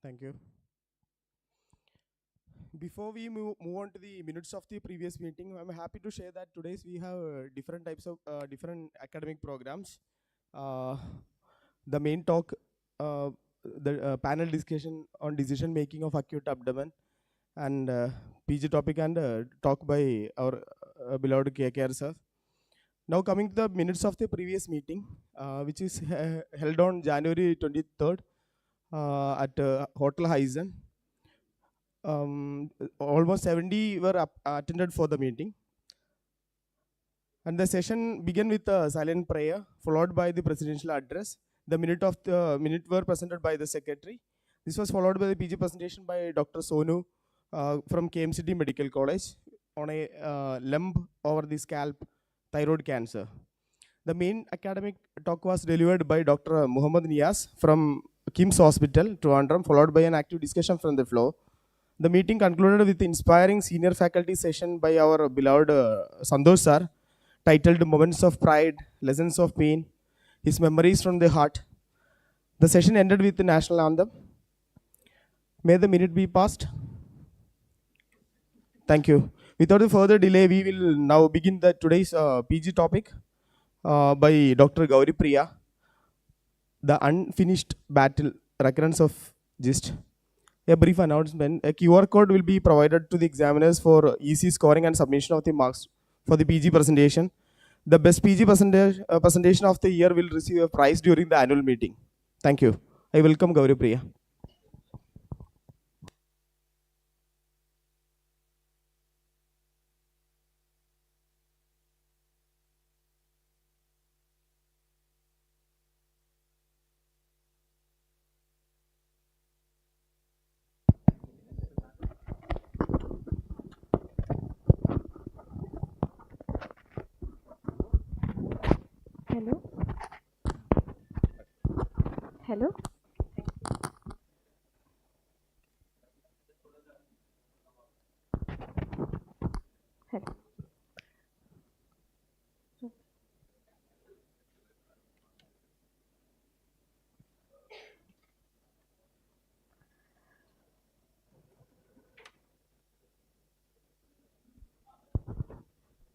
Thank you. Before we move on to the minutes of the previous meeting, I'm happy to share that today's we have different types of different academic programs. Uh, the main talk, the panel discussion on decision making of acute abdomen, and PG topic and talk by our beloved KKR sir. Now coming to the minutes of the previous meeting, which is held on January 23rd at Hotel Heisen. Almost 70 were attended for the meeting. And the session began with a silent prayer, followed by the presidential address. The minute were presented by the secretary. This was followed by the PG presentation by Dr. Sonu from KMCT Medical College on a lump over the scalp thyroid cancer. The main academic talk was delivered by Dr. Muhammad Nias from Kim's Hospital, Trivandrum, followed by an active discussion from the floor. The meeting concluded with inspiring senior faculty session by our beloved Sandosh sir, titled Moments of Pride, Lessons of Pain, His Memories from the Heart. The session ended with the national anthem. May the minute be passed. Thank you. Without further delay, we will now begin today's PG topic by Dr. Gauri Priya, The Unfinished Battle, Recurrence of GIST. A brief announcement. A QR code will be provided to the examiners for easy scoring and submission of the marks for the PG presentation. The best PG presentation of the year will receive a prize during the annual meeting. Thank you. I welcome Gauri Priya. Hello. Hello. Hello.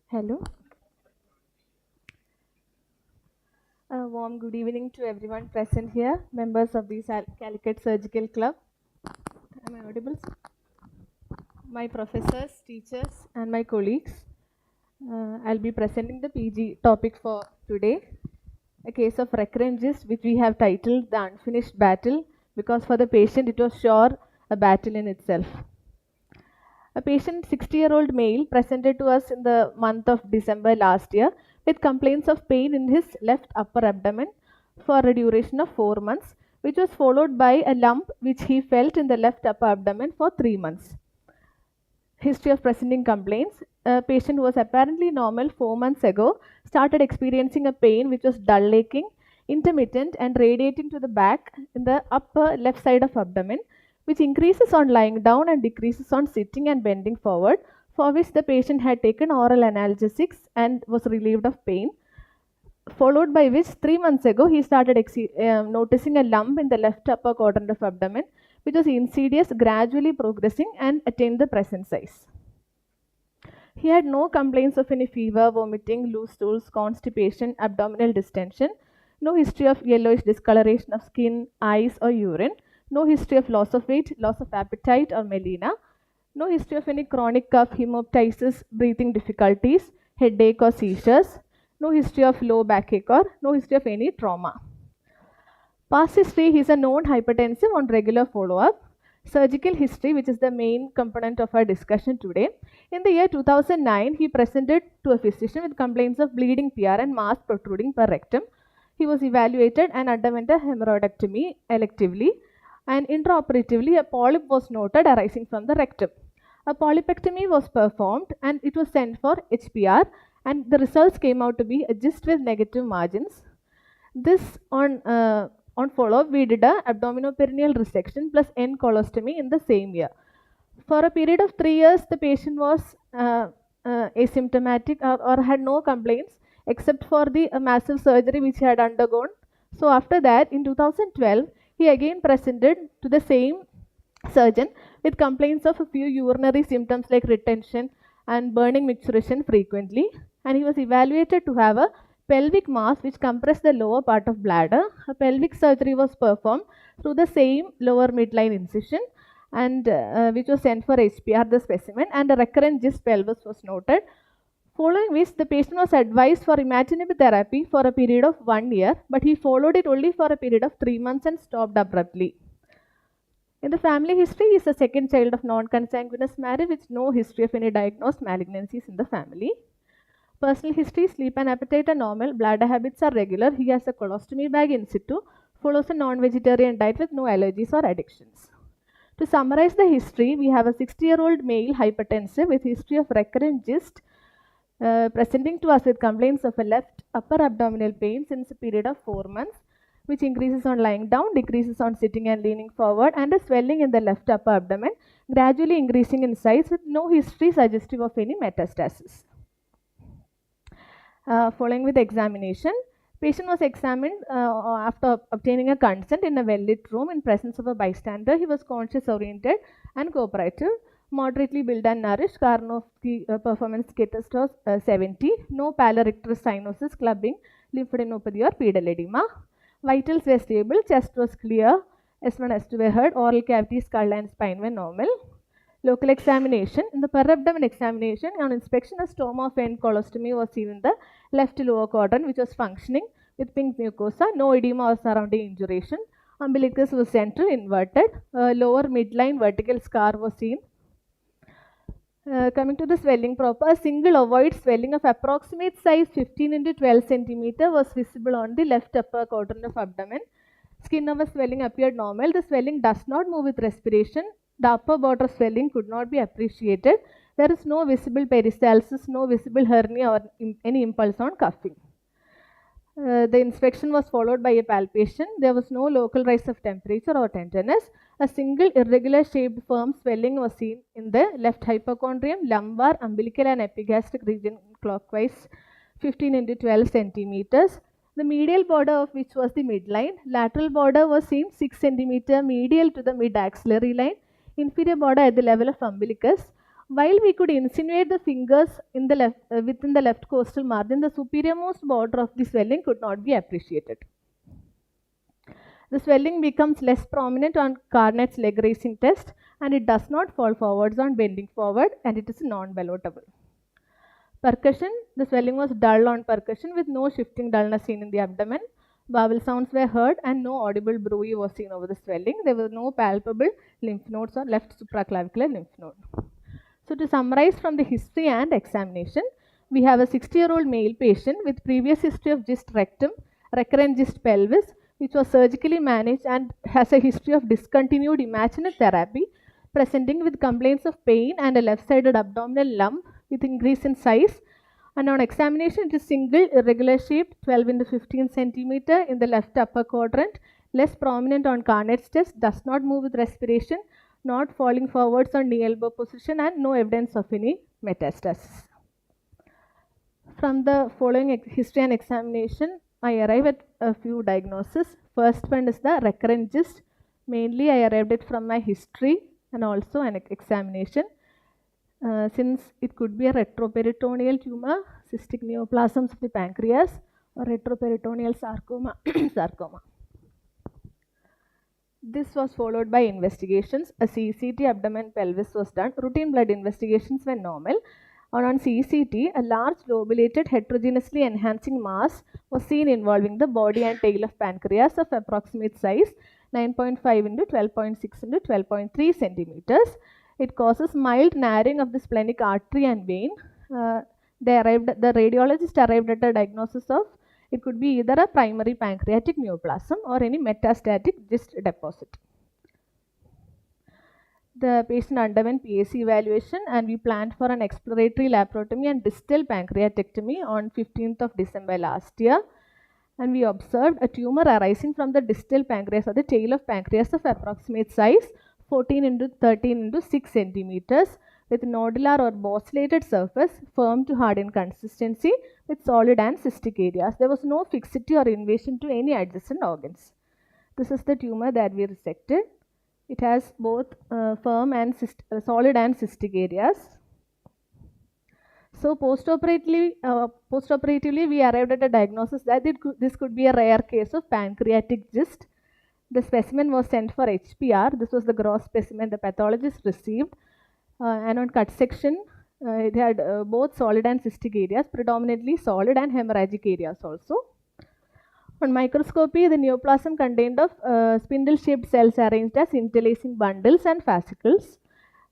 Hello. A warm good evening to everyone present here, members of the Calicut Surgical Club. Am I audible? My professors, teachers, and my colleagues. I'll be presenting the PG topic for today, a case of recurrent GIST, which we have titled The Unfinished Battle, because for the patient it was sure a battle in itself. A patient, 60-year-old male, presented to us in the month of December last year with complaints of pain in his left upper abdomen for a duration of 4 months, which was followed by a lump which he felt in the left upper abdomen for 3 months. History of presenting complaints. A patient who was apparently normal 4 months ago started experiencing a pain which was dull aching, intermittent and radiating to the back in the upper left side of abdomen, which increases on lying down and decreases on sitting and bending forward, for which the patient had taken oral analgesics and was relieved of pain. Followed by which 3 months ago he started noticing a lump in the left upper quadrant of abdomen, which was insidious, gradually progressing and attained the present size. He had no complaints of any fever, vomiting, loose stools, constipation, abdominal distension, no history of yellowish discoloration of skin, eyes or urine, no history of loss of weight, loss of appetite or melena, no history of any chronic cough, hemoptysis, breathing difficulties, headache or seizures, no history of low backache or no history of any trauma. Past history, he is a known hypertensive on regular follow-up. Surgical history, which is the main component of our discussion today. In the year 2009, he presented to a physician with complaints of bleeding PR and mass protruding per rectum. He was evaluated and underwent a hemorrhoidectomy electively, and intraoperatively a polyp was noted arising from the rectum. A polypectomy was performed and it was sent for HPR, and the results came out to be a GIST with negative margins. This on follow-up, we did a abdominoperineal resection plus end colostomy in the same year. For a period of 3 years, the patient was asymptomatic or had no complaints except for the massive surgery which he had undergone. So after that, in 2012, he again presented to the same surgeon with complaints of a few urinary symptoms like retention and burning micturition frequently, and he was evaluated to have a pelvic mass which compressed the lower part of bladder. A pelvic surgery was performed through the same lower midline incision, and which was sent for HPR the specimen, and a recurrent gist pelvis was noted. Following which, the patient was advised for imaginary therapy for a period of 1 year, but he followed it only for a period of 3 months and stopped abruptly. In the family history, he is the second child of non-consanguineous marriage with no history of any diagnosed malignancies in the family. Personal history: sleep and appetite are normal, bladder habits are regular, he has a colostomy bag in situ, follows a non-vegetarian diet with no allergies or addictions. To summarize the history, we have a 60-year-old male hypertensive with history of recurrent gist, presenting to us with complaints of a left upper abdominal pain since a period of 4 months, which increases on lying down, decreases on sitting and leaning forward, and a swelling in the left upper abdomen, gradually increasing in size with no history suggestive of any metastasis. Following with examination, patient was examined after obtaining a consent in a well-lit room in presence of a bystander. He was conscious oriented and cooperative, moderately built and nourished. Karnofsky performance status was 70. No pallor-icterus cyanosis, clubbing, lymphadenopathy or pedal edema. Vitals were stable, chest was clear, S1, S2 were heard, oral cavity, skull and spine were normal. Local examination: in the per abdomen examination, on inspection, a stoma of end colostomy was seen in the left lower quadrant, which was functioning with pink mucosa, no edema or surrounding induration. Umbilicus was central, inverted. Lower midline vertical scar was seen. Coming to the swelling proper, a single ovoid swelling of approximate size 15 into 12 centimeter was visible on the left upper quadrant of abdomen. Skin over swelling appeared normal. The swelling does not move with respiration. The upper border swelling could not be appreciated. There is no visible peristalsis, no visible hernia or any impulse on cuffing. The inspection was followed by a palpation. There was no local rise of temperature or tenderness. A single irregular shaped firm swelling was seen in the left hypochondrium, lumbar, umbilical and epigastric region clockwise 15 into 12 centimeters. The medial border of which was the midline. Lateral border was seen 6 centimeter medial to the mid-axillary line. Inferior border at the level of umbilicus. While we could insinuate the fingers in the left, within the left costal margin, the superiormost border of the swelling could not be appreciated. The swelling becomes less prominent on Carnet's leg raising test, and it does not fall forwards on bending forward, and it is non-ballotable. Percussion: the swelling was dull on percussion with no shifting dullness seen in the abdomen. Bowel sounds were heard and no audible bruit was seen over the swelling. There were no palpable lymph nodes or left supraclavicular lymph node. So to summarize from the history and examination, we have a 60-year-old male patient with previous history of gist rectum, recurrent gist pelvis, which was surgically managed and has a history of discontinued imaginary therapy, presenting with complaints of pain and a left-sided abdominal lump with increase in size. And on examination, it is single, irregular shaped, 12 into 15 centimeter in the left upper quadrant, less prominent on Carnet's test, does not move with respiration, not falling forwards on knee elbow position, and no evidence of any metastasis. From the following history and examination, I arrive at a few diagnoses. First one is the recurrent gist. Mainly I arrived at from my history and also an examination. Since it could be a retroperitoneal tumor, cystic neoplasms of the pancreas, or retroperitoneal sarcoma. This was followed by investigations. A CCT abdomen pelvis was done. Routine blood investigations were normal. On CCT, a large lobulated heterogeneously enhancing mass was seen involving the body and tail of pancreas of approximate size 9.5 into 12.6 into 12.3 centimeters. It causes mild narrowing of the splenic artery and vein. The radiologist arrived at a diagnosis of it could be either a primary pancreatic neoplasm or any metastatic gist deposit. The patient underwent PAC evaluation and we planned for an exploratory laparotomy and distal pancreatectomy on 15th of December last year. And we observed a tumor arising from the distal pancreas or the tail of pancreas of approximate size 14 into 13 into 6 centimeters with nodular or bosselated surface, firm to hard in consistency with solid and cystic areas. There was no fixity or invasion to any adjacent organs. This is the tumor that we resected. It has both firm and solid and cystic areas. So postoperatively, we arrived at a diagnosis that this could be a rare case of pancreatic cyst. The specimen was sent for HPR. This was the gross specimen the pathologist received. And on cut section, it had both solid and cystic areas, predominantly solid and hemorrhagic areas also. On microscopy, the neoplasm contained of spindle-shaped cells arranged as interlacing bundles and fascicles.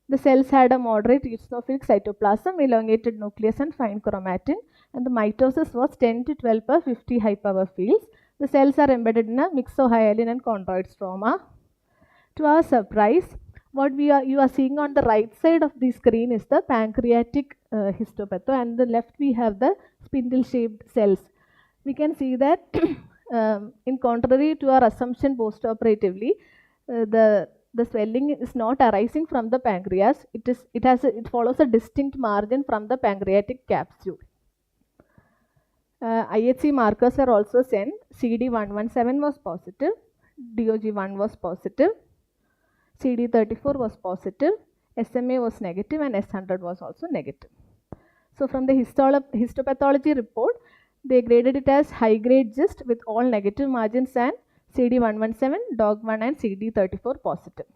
The cells had a moderate eosinophilic cytoplasm, elongated nucleus and fine chromatin, and the mitosis was 10 to 12 per 50 high power fields. The cells are embedded in a myxohyalin and chondroid stroma. To our surprise, what you are seeing on the right side of the screen is the pancreatic histopatho, and the left we have the spindle-shaped cells. We can see that in contrary to our assumption postoperatively, the swelling is not arising from the pancreas. It follows a distinct margin from the pancreatic capsule. IHC markers were also sent. CD117 was positive, DOG1 was positive, CD34 was positive, SMA was negative, and S100 was also negative. So from the histopathology report, they graded it as high-grade cyst with all negative margins and CD117, DOG1 and CD34 positive.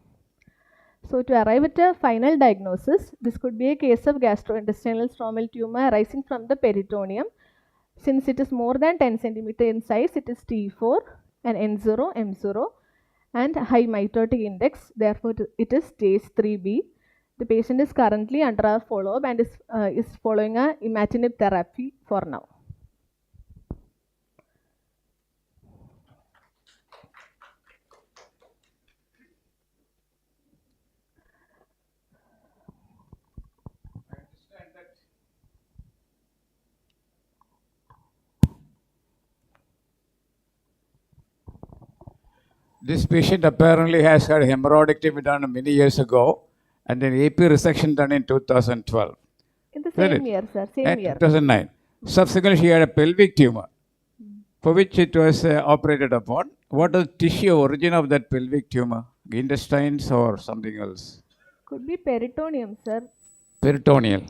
So to arrive at a final diagnosis, this could be a case of gastrointestinal stromal tumor arising from the peritoneum. Since it is more than 10 cm in size, it is T4 and N0, M0 and high mitotic index. Therefore, it is stage 3B. The patient is currently under our follow-up and is following a imatinib therapy for now. This patient apparently has had hemorrhoidectomy done many years ago and an AP resection done in 2012. In the same year, sir, same year. 2009. Subsequently, she had a pelvic tumor for which it was operated upon. What is the tissue origin of that pelvic tumor? Intestines or something else? Could be peritoneum, sir. Peritoneal.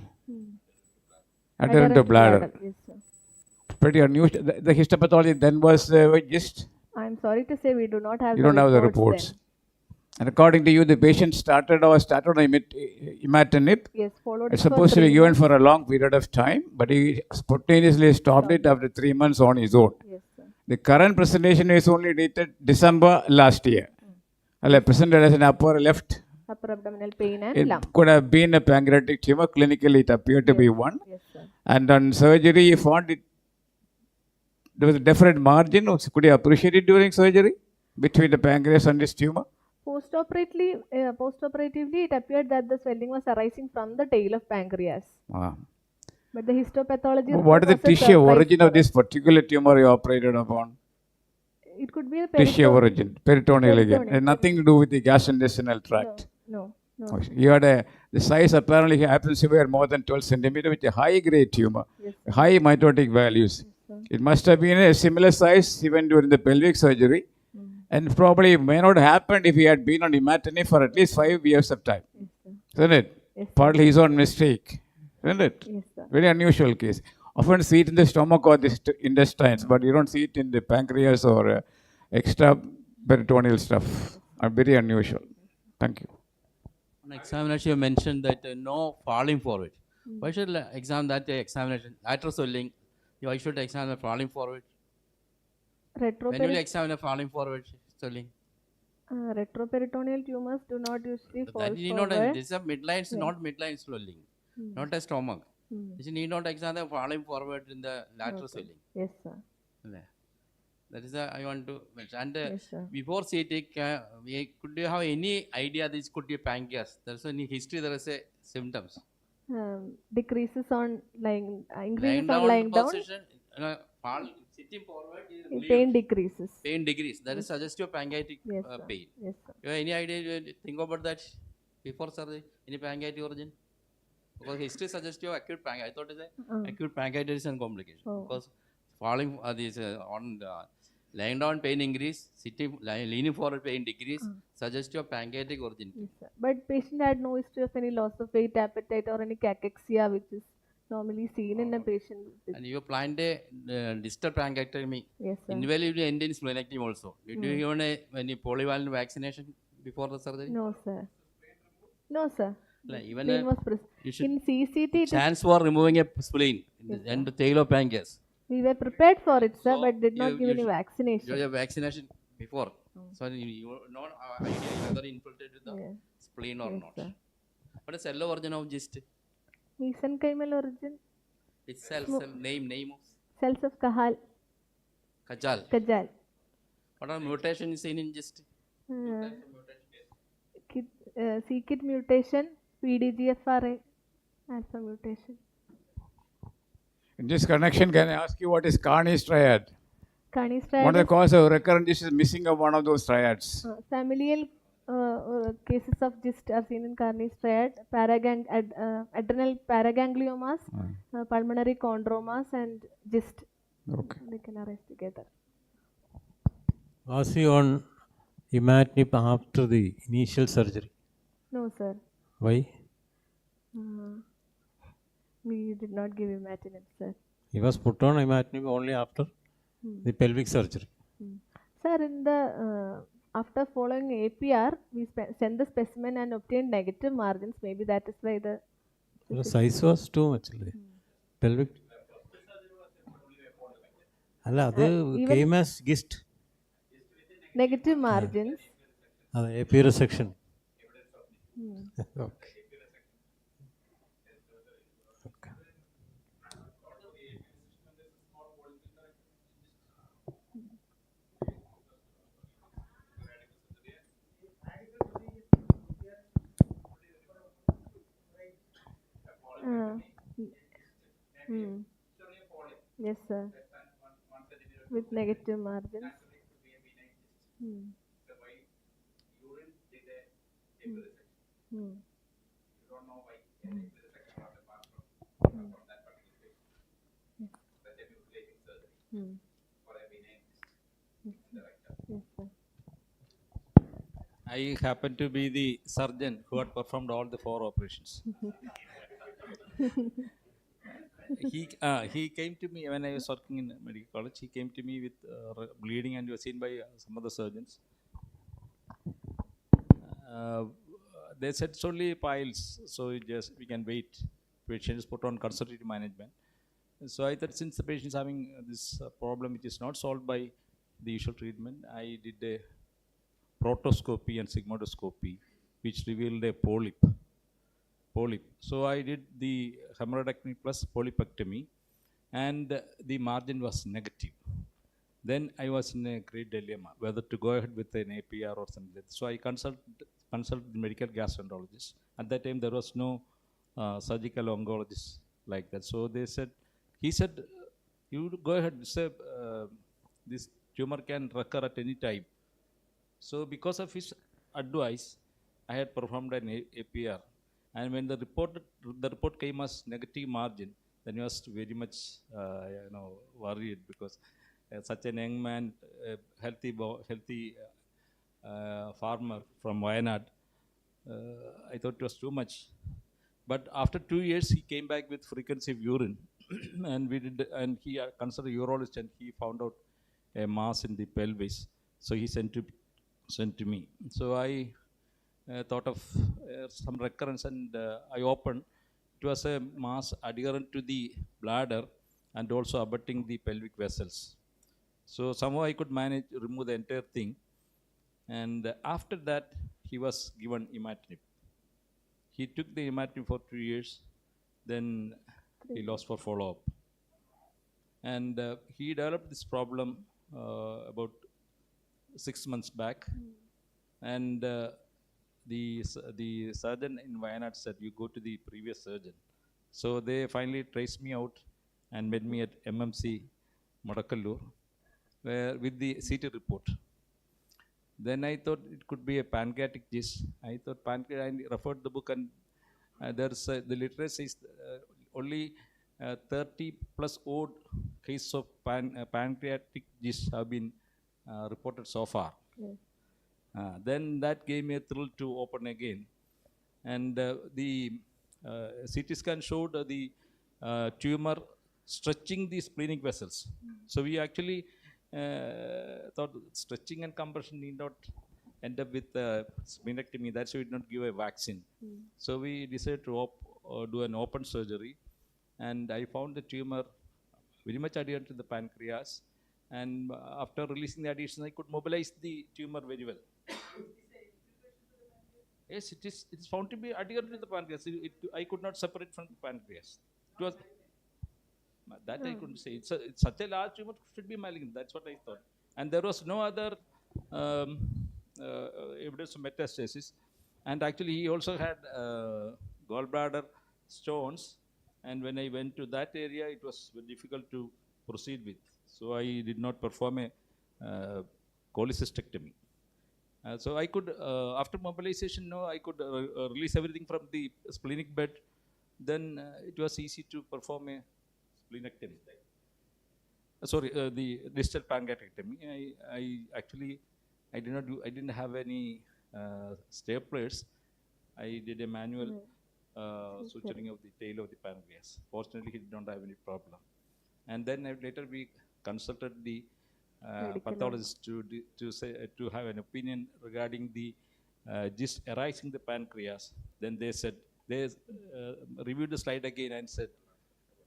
Adherent to bladder. Yes, sir. Pretty unusual. The histopathology then was just. I'm sorry to say we do not have. You don't have the reports. Then. And according to you, the patient started on imatinib. Yes, followed. It's supposed to be given for a long period of time, but he spontaneously stopped it after 3 months on his own. Yes, sir. The current presentation is only dated December last year. Presented as an upper abdominal pain and it lump. Could have been a pancreatic tumor. Clinically, it appeared to be one. Yes, sir. And on surgery, he found it. There was a definite margin. Could you appreciate it during surgery between the pancreas and this tumor? Postoperatively, it appeared that the swelling was arising from the tail of pancreas. But the histopathology. What is the tissue origin of this particular tumor you operated upon? It could be a tissue origin, peritoneal again. And nothing to do with the gastrointestinal tract. No. You had the size apparently happens to be more than 12 centimeter with a high grade tumor, yes, high mitotic values. Yes, it must have been a similar size even during the pelvic surgery. And probably may not have happened if he had been on imatinib for at least 5 years of time. Yes, isn't it? Yes, partly his own mistake. Isn't it? Yes, sir. Very unusual case. Often see it in the stomach or the intestines, but you don't see it in the pancreas or extra peritoneal stuff. Very unusual. Thank you. On examination, you mentioned that no falling forward. Why should examine that examination? Lateral swelling, why should examine the falling forward? When will you examine the falling forward swelling? Retroperitoneal tumors do not usually fall forward. This is a midline, not midline swelling, not a stomach. You need not examine the falling forward in the lateral swelling. Yes, sir. That is I want to mention. And yes, before CT, could you have any idea this could be pancreas? There's any history, there is a symptoms. Decreases on increases on lying down. Position, sitting forward. Pain decreases. Pain decrease. That is suggestive pancreatic pain. Yes, sir. You have any idea? Think about that before surgery. Any pancreatic origin? Because history suggests you acute pancreatitis. I thought it is acute pancreatitis and complication. Because falling on the Lying down, pain increase. Sitting, leaning forward, pain decrease. Suggest your pancreatic origin. Yes, sir. But patient had no history of any loss of weight, appetite, or any cachexia, which is normally seen in a patient. And you planned a distal pancreatectomy. Yes, sir. Invariably end in splenectomy also. Did you even any polyvalent vaccination before the surgery? No, sir. No, sir. Like even Spleen a, was you should in CCT. It is, chance for removing a spleen and the tail of pancreas. we were prepared for it, sir, So but did not give any you vaccination. have vaccination before. So you not idea whether infiltrated with the Yeah. spleen or Yes, not. sir. What is cell origin of gist? Mesenchymal origin. It's cell name of Cells of Cajal. Kajal. What are mutations seen in gist? c-KIT mutation, PDGFRA, alpha mutation. In this connection, can I ask you what is Carney's triad? Carney's One of triad the is, cause of recurrent disease is missing of one of those triads. familial cases of GIST are seen in Carney's triad, adrenal paragangliomas, pulmonary chondromas, and GIST. Okay. They can arise together. Was he on imatinib after the initial surgery? No, sir. Why? We did not give imatinib, sir. He was put on imatinib only after the pelvic surgery. Sir, in the after following APR, we sent the specimen and obtained negative margins. Maybe that is why the The size was too much. Pelvic. അല്ല അത് came as gist. negative margins. അത് APR section. Okay. Yes, sir. With negative margins. Yes, sir. I happen to be the surgeon who had performed all the 4 operations. He came to me when I was working in medical college. He came to me with bleeding and was seen by some of the surgeons. They said it's only piles, so we can wait. Patient is put on conservative management. So I thought since the patient is having this problem which is not solved by the usual treatment, I did a protoscopy and sigmoidoscopy, which revealed a polyp. So I did the hemorrhoidectomy plus polypectomy, and the margin was negative. Then I was in a great dilemma whether to go ahead with an APR or something like that. So I consulted the medical gastroenterologist. At that time, there was no surgical oncologist like that. So he said, you go ahead. This tumor can recur at any time. So because of his advice, I had performed an APR. And when the report came as negative margin, then I was very much worried, because such a young man, healthy farmer from Wayanad, I thought it was too much. But after 2 years, he came back with frequency of urine, and he consulted a urologist, and he found out a mass in the pelvis. So he sent to me. So I thought of some recurrence, and I opened. It was a mass adherent to the bladder and also abutting the pelvic vessels. So somehow I could manage to remove the entire thing. And after that, he was given imatinib. He took the imatinib for 2 years. Then he lost for follow-up. And he developed this problem about 6 months back. And the surgeon in Wayanad said, you go to the previous surgeon. So they finally traced me out and met me at MMC Madakallur, with the CT report. Then I thought it could be a pancreatic gist. I referred the book, and there's the literature is only 30 plus odd cases of pancreatic gist have been reported so far. Yes. Then that gave me a thrill to open again. And the CT scan showed the tumor stretching the splenic vessels. So we actually thought stretching and compression need not end up with splenectomy. That's why we did not give a vaccine. So we decided to do an open surgery, and I found the tumor very much adherent to the pancreas. And after releasing the adhesion, I could mobilize the tumor very well. Yes, it is found to be adherent to the pancreas. I could not separate from the pancreas. It was that I couldn't say. It's such a large tumor should be malignant. That's what I thought. And there was no other evidence of metastasis. And actually, he also had gallbladder stones. And when I went to that area, it was very difficult to proceed with. So I did not perform a cholecystectomy. So I could, after mobilization, I could release everything from the splenic bed. Then it was easy to perform a splenectomy. The distal pancreatectomy. I didn't have any staplers. I did a manual suturing of the tail of the pancreas. Fortunately, he did not have any problem. And then later we consulted the pathologist to have an opinion regarding the gist arising the pancreas. Then they said, they reviewed the slide again and said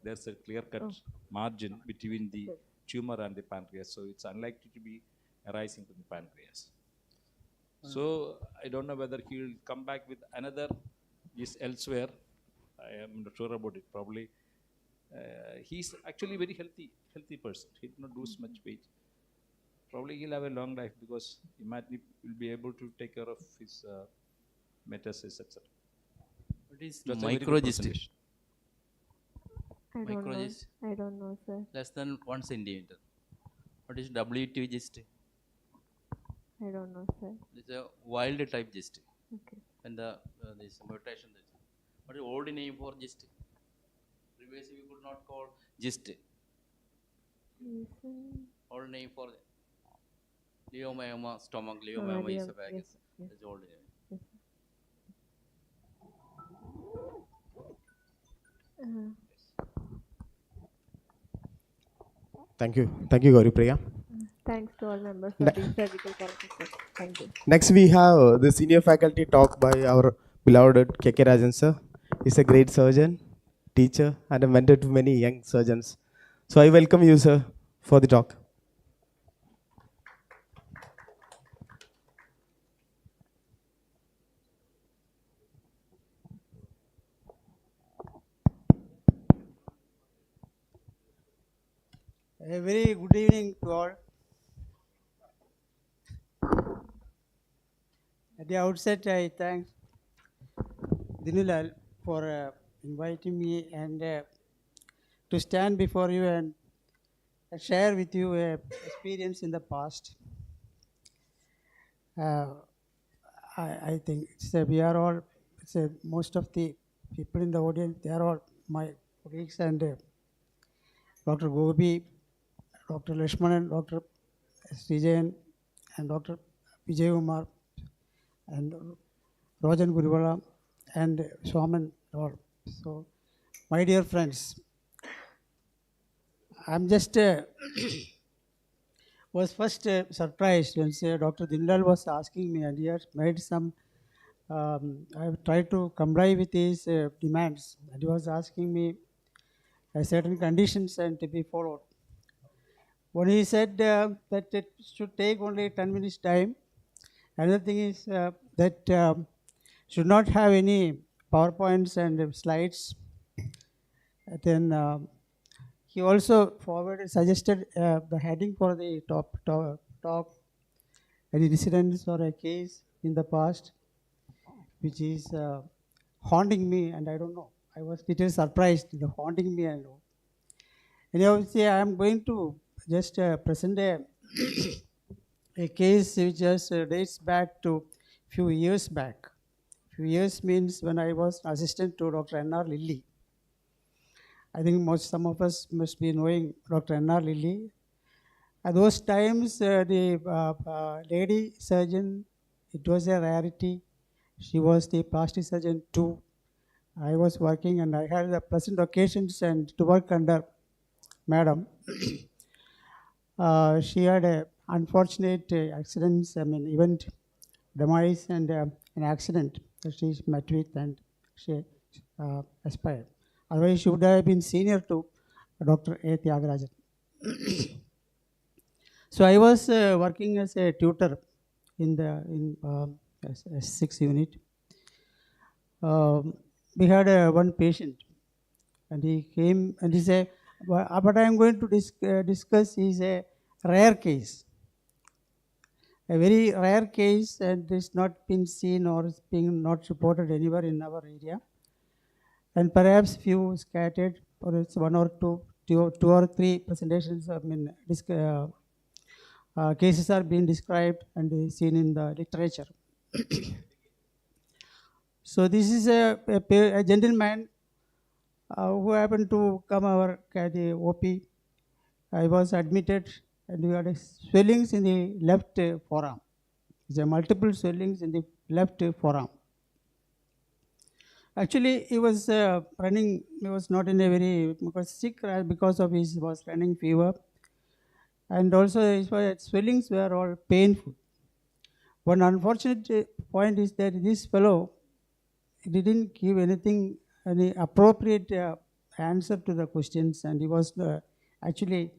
there's a clear-cut margin between the tumor and the pancreas, so it's unlikely to be arising from the pancreas. So I don't know whether he will come back with another gist elsewhere. I am not sure about it. Probably he's actually very healthy person. He did not lose much weight. Probably he'll have a long life because imatinib will be able to take care of his metastasis, etc. What is That's a very good microgist? presentation. Microgist? I don't know, sir. Less than 1 centimeter. What is WT gist? I don't know, sir. It's a wild type gist. Okay. And this mutation. What is the old name for gist? Previously we could not call gist. Yes, sir. Old name for leiomyoma, stomach, leiomyoma, Yes, esophagus. yes, yes. That's the old name. Yes, Thank you. Thank you, Gauripriya. thanks to all members of the surgical Calicut. Thank you. Next, we have the senior faculty talk by our beloved K.K. Rajan sir. He's a great surgeon, teacher, and a mentor to many young surgeons. So I welcome you, sir, for the talk. A very good evening to all. At the outset, I thank Dinulal for inviting me and to stand before you and share with you experience in the past. I think we are all, most of the people in the audience, they are all my colleagues, and Dr. Gobi, Dr. Lashmanan, Dr. Srijayan, and Dr. Vijay Umar, and Rajan Gurivala, and Swaman, all. So, my dear friends, I'm just was first surprised when Dr. Dindal was asking me, and he had made some, I tried to comply with his demands, and he was asking me certain conditions and to be followed. When he said that it should take only 10 minutes time, another thing is that should not have any PowerPoints and slides. Then he also suggested the heading for the talk, any incidents or a case in the past, which is haunting me, and I don't know. I was a little surprised, the haunting me. And anyhow, I am going to just present a case which just dates back to few years back. Few years means when I was assistant to Dr. N.R. Lilly. I think some of us must be knowing Dr. N.R. Lilly. At those times, the lady surgeon, it was a rarity. She was the plastic surgeon too. I was working and I had the pleasant occasions and to work under madam. She had a unfortunate accidents, event, demise and an accident that she met with and she expired. Otherwise, she would have been senior to Dr. A. Tyagarajan. So I was working as a tutor in the S6 unit. We had one patient, and he came and he said, "What I am going to discuss is a rare case, a very rare case, and it's not been seen or it's being not reported anywhere in our area, and perhaps few scattered, or it's one or two or three presentations. Cases are being described and seen in the literature." So this is a gentleman who happened to come our the OP. I was admitted and we had swellings in the left forearm. There are multiple swellings in the left forearm. Actually, he was running. He was not in a very sick because of his was running fever, and also his swellings were all painful. One unfortunate point is that this fellow didn't give any appropriate answer to the questions, and he was actually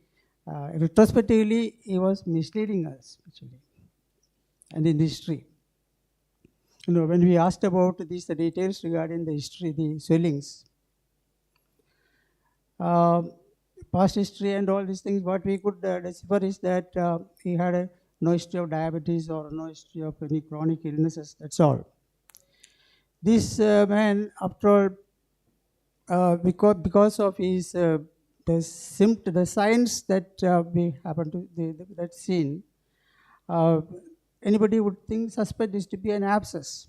retrospectively he was misleading us actually, and in history. When we asked about these details regarding the history, the swellings, past history and all these things, what we could decipher is that he had no history of diabetes or no history of any chronic illnesses, that's all. This man, after all, because of his the signs that we happen to that seen, anybody would suspect this to be an abscess.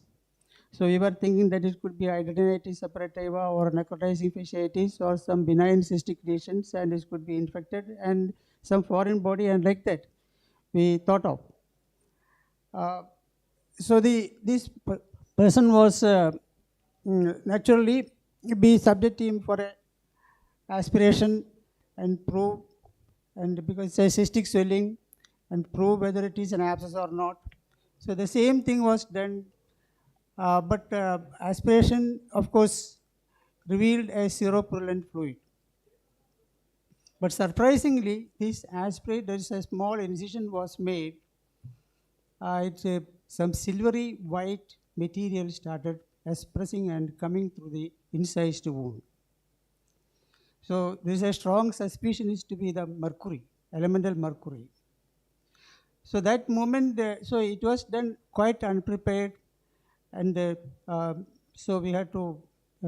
So we were thinking that it could be hidradenitis suppurativa or necrotizing fasciitis or some benign cystic lesions, and it could be infected and some foreign body, and like that we thought of. So this person was naturally be subject him for a aspiration and prove, and because it's a cystic swelling, and prove whether it is an abscess or not. So the same thing was done, but aspiration, of course, revealed a seropurulent fluid. But surprisingly, this aspirate, there is a small incision was made. Some silvery white material started expressing and coming through the incised wound. So there is a strong suspicion is to be the mercury, elemental mercury. So that moment, so it was done quite unprepared, and so we had to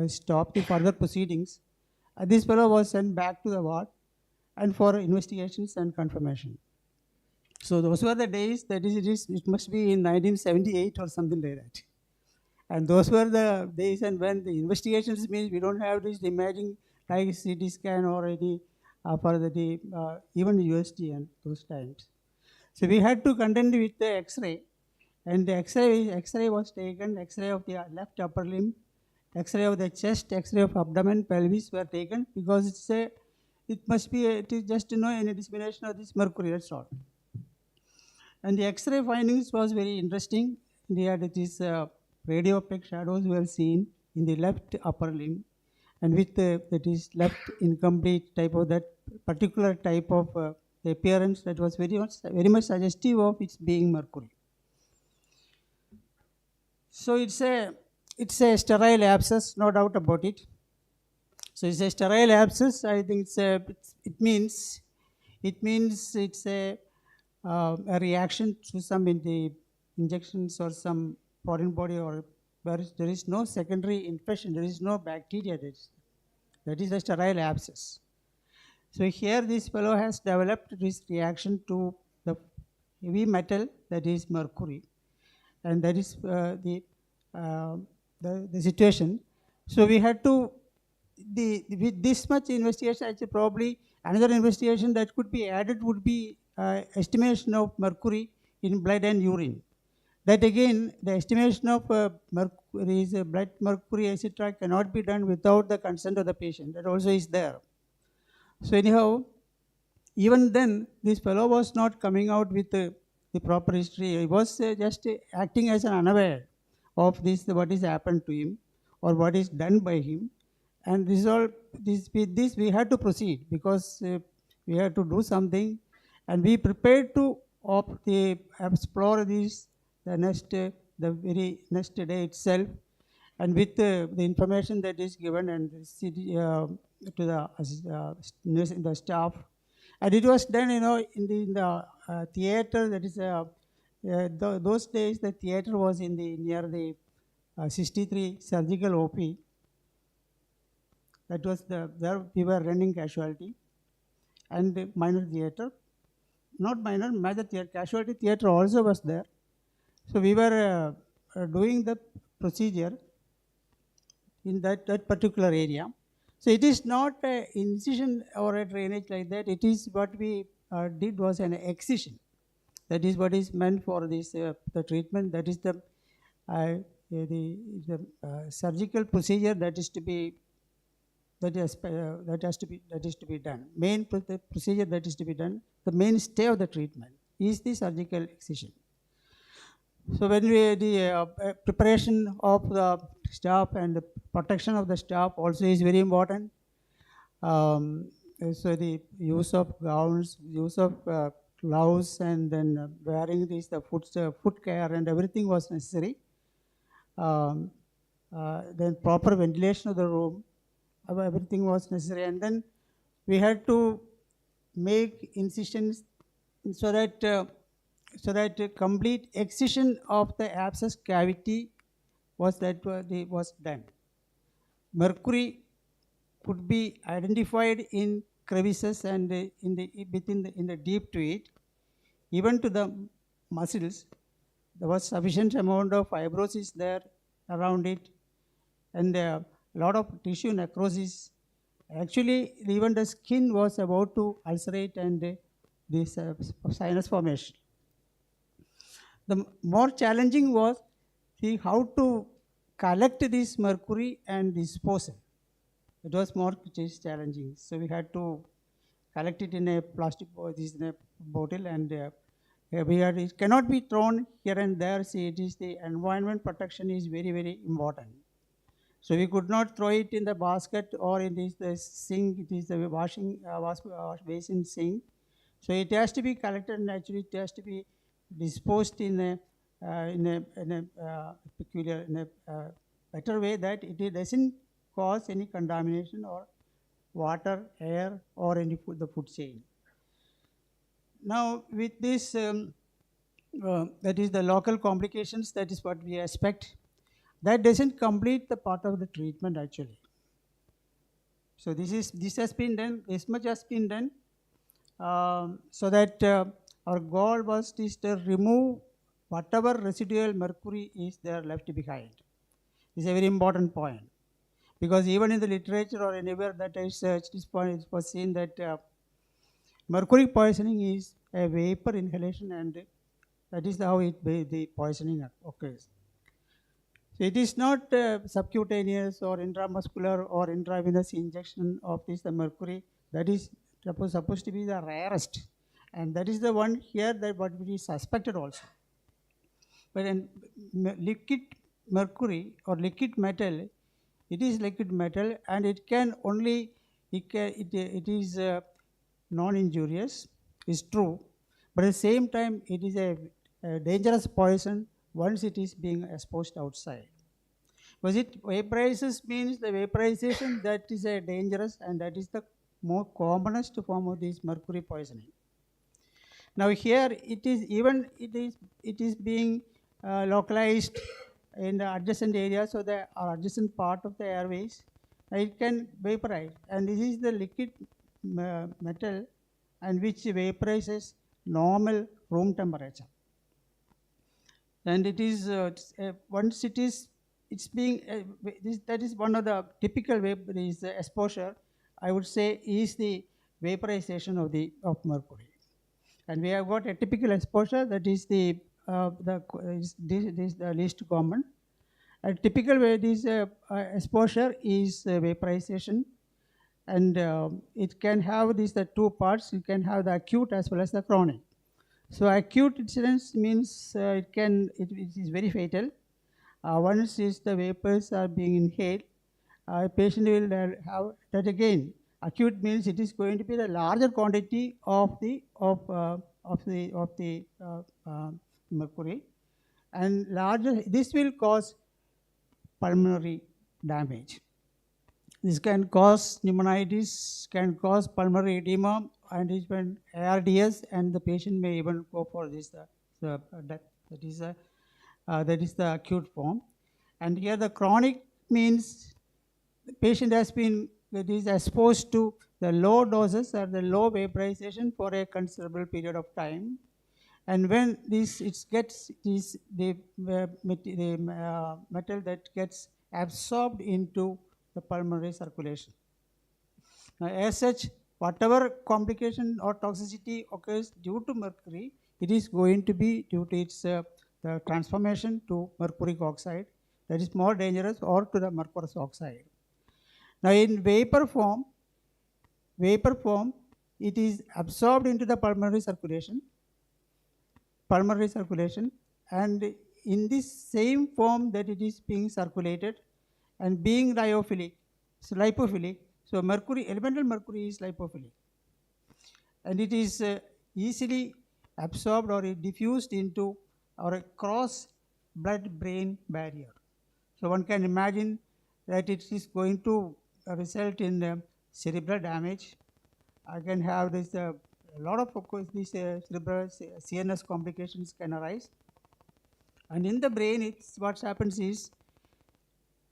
stop the further proceedings. This fellow was sent back to the ward and for investigations and confirmation. So those were the days, it must be in 1978 or something like that. And those were the days, and when the investigations means we don't have this imaging like CT scan or any for the even USG and those times. So we had to contend with the X-ray, and the X-ray was taken. X-ray of the left upper limb, X-ray of the chest, X-ray of abdomen, pelvis were taken because it is just an dissemination of this mercury. That's all. And the X-ray findings was very interesting. They had these radiopaque shadows were seen in the left upper limb, and with that is left incomplete type of that particular type of the appearance that was very much suggestive of its being mercury. So it's a sterile abscess, no doubt about it. So it's a sterile abscess. I think it means it's a reaction to some in the injections or some foreign body, or where there is no secondary infection, there is no bacteria. That is a sterile abscess. So here this fellow has developed this reaction to the heavy metal, that is mercury, and that is the situation. So we had to, with this much investigation, actually probably another investigation that could be added would be estimation of mercury in blood and urine. That again, the estimation of blood mercury, etc., cannot be done without the consent of the patient. That also is there. So anyhow, even then, this fellow was not coming out with the proper history. He was just acting as an unaware of this, what is happened to him or what is done by him. And this all, with this we had to proceed because we had to do something, and we prepared to explore this the very next day itself, and with the information that is given and to the staff, and it was done, in the theater. That is those days the theater was in the near the 63 surgical OP. That was there we were running casualty and minor theater, not minor, major theater. Casualty theater also was there. So we were doing the procedure in that particular area. So it is not an incision or a drainage like that. It is what we did was an excision. That is what is meant for this the treatment. That is the surgical procedure that is to be done. Main the procedure that is to be done. The mainstay of the treatment is the surgical excision. So when the preparation of the staff and the protection of the staff also is very important. So the use of gowns, use of gloves, and then wearing the foot care and everything was necessary. Then proper ventilation of the room, everything was necessary, and then we had to make incisions so that complete excision of the abscess cavity was done. Mercury could be identified in crevices and in the deep to it, even to the muscles. There was sufficient amount of fibrosis there around it, and a lot of tissue necrosis. Actually, even the skin was about to ulcerate and this sinus formation. The more challenging was how to collect this mercury and dispose it. It was more challenging. So we had to collect it in a plastic bottle, and it cannot be thrown here and there. See, it is the environment protection is very, very important. So we could not throw it in the basket or in the sink. It is the wash basin sink. So it has to be collected, and actually it has to be disposed in a peculiar, better way, that it doesn't cause any contamination or water, air, or the food chain. Now with this, that is the local complications. That is what we expect. That doesn't complete the part of the treatment actually. So this has been done. This much has been done, so that our goal was to remove whatever residual mercury is there left behind. This is a very important point, because even in the literature or anywhere that I searched, this point, it was seen that mercury poisoning is a vapor inhalation, and that is how the poisoning occurs. So it is not subcutaneous or intramuscular or intravenous injection of the mercury. That is supposed to be the rarest, and that is the one here that what we suspected also. But in liquid mercury or liquid metal, it is liquid metal, and it is non-injurious. It's true, but at the same time, it is a dangerous poison once it is being exposed outside. Because it vaporizes means the vaporization, that is a dangerous, and that is the more commonest form of this mercury poisoning. Now here it is being localized in the adjacent area, so the adjacent part of the airways, it can vaporize, and this is the liquid metal, and which vaporizes normal room temperature. And it is once it's being that is one of the typical exposure, I would say, is the vaporization of mercury. And we have got a typical exposure, that is the least common. A typical way this exposure is vaporization, and it can have these the two parts. You can have the acute as well as the chronic. So acute incidence means it is very fatal. Once is the vapors are being inhaled, patient will have that again. Acute means it is going to be the larger quantity of the mercury, and larger. This will cause pulmonary damage. This can cause pneumonitis, can cause pulmonary edema, and even ARDS, and the patient may even go for this death. That is the acute form. And here the chronic means the patient has been exposed to the low doses or the low vaporization for a considerable period of time. And when it gets the metal that gets absorbed into the pulmonary circulation. Now, as such, whatever complication or toxicity occurs due to mercury, it is going to be due to its the transformation to mercuric oxide, that is more dangerous, or to the mercurous oxide. Now, in vapor form, it is absorbed into the pulmonary circulation, and in this same form that it is being circulated, and being lyophilic, so elemental mercury is lipophilic, and it is easily absorbed or diffused into or cross blood-brain barrier. So one can imagine that it is going to result in cerebral damage. I can have this a lot of course these cerebral CNS complications can arise, and in the brain, what happens is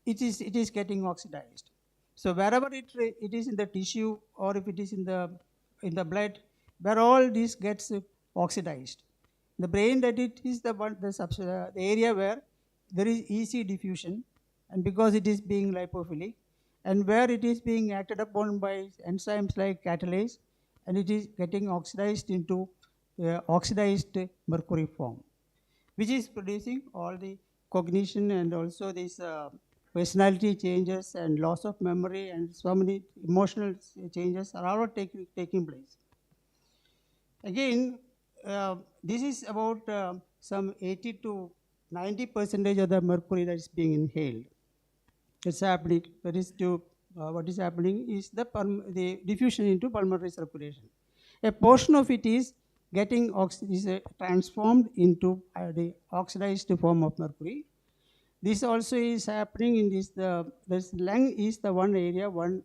it is getting oxidized. So wherever it is in the tissue, or if it is in the blood, where all this gets oxidized. The brain, that it is the area where there is easy diffusion, and because it is being lipophilic, and where it is being acted upon by enzymes like catalase, and it is getting oxidized into oxidized mercury form, which is producing all the cognition and also these personality changes and loss of memory and so many emotional changes are all taking place. Again, this is about some 80 to 90% of the mercury that is being inhaled. It's happening. That is what is happening is the diffusion into pulmonary circulation. A portion of it is getting transformed into the oxidized form of mercury. This also is happening in this lung is the one area, one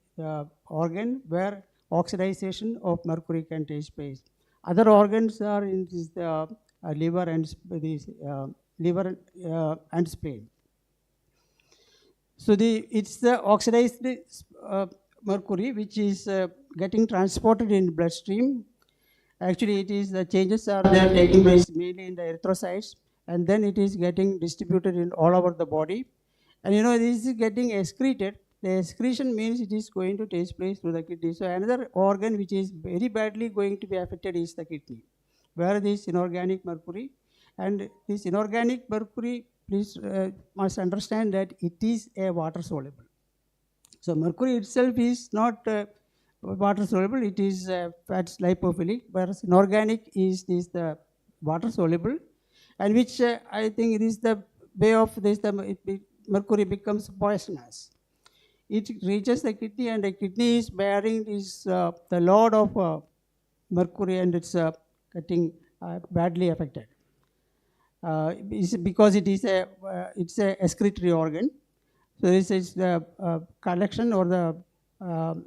organ where oxidization of mercury can take place. Other organs are in this liver and spleen. So it's the oxidized mercury which is getting transported in bloodstream. Actually, it is the changes are there taking place mainly in the erythrocytes, and then it is getting distributed in all over the body. And this is getting excreted. The excretion means it is going to take place through the kidney. So another organ which is very badly going to be affected is the kidney, where this inorganic mercury, and this inorganic mercury, please must understand that it is a water soluble. So mercury itself is not water soluble, it is fats lipophilic, whereas inorganic is the water soluble, and which I think it is the way of this, mercury becomes poisonous. It reaches the kidney, and the kidney is bearing this the load of mercury, and it's getting badly affected. Because it's a excretory organ. So this is the collection or the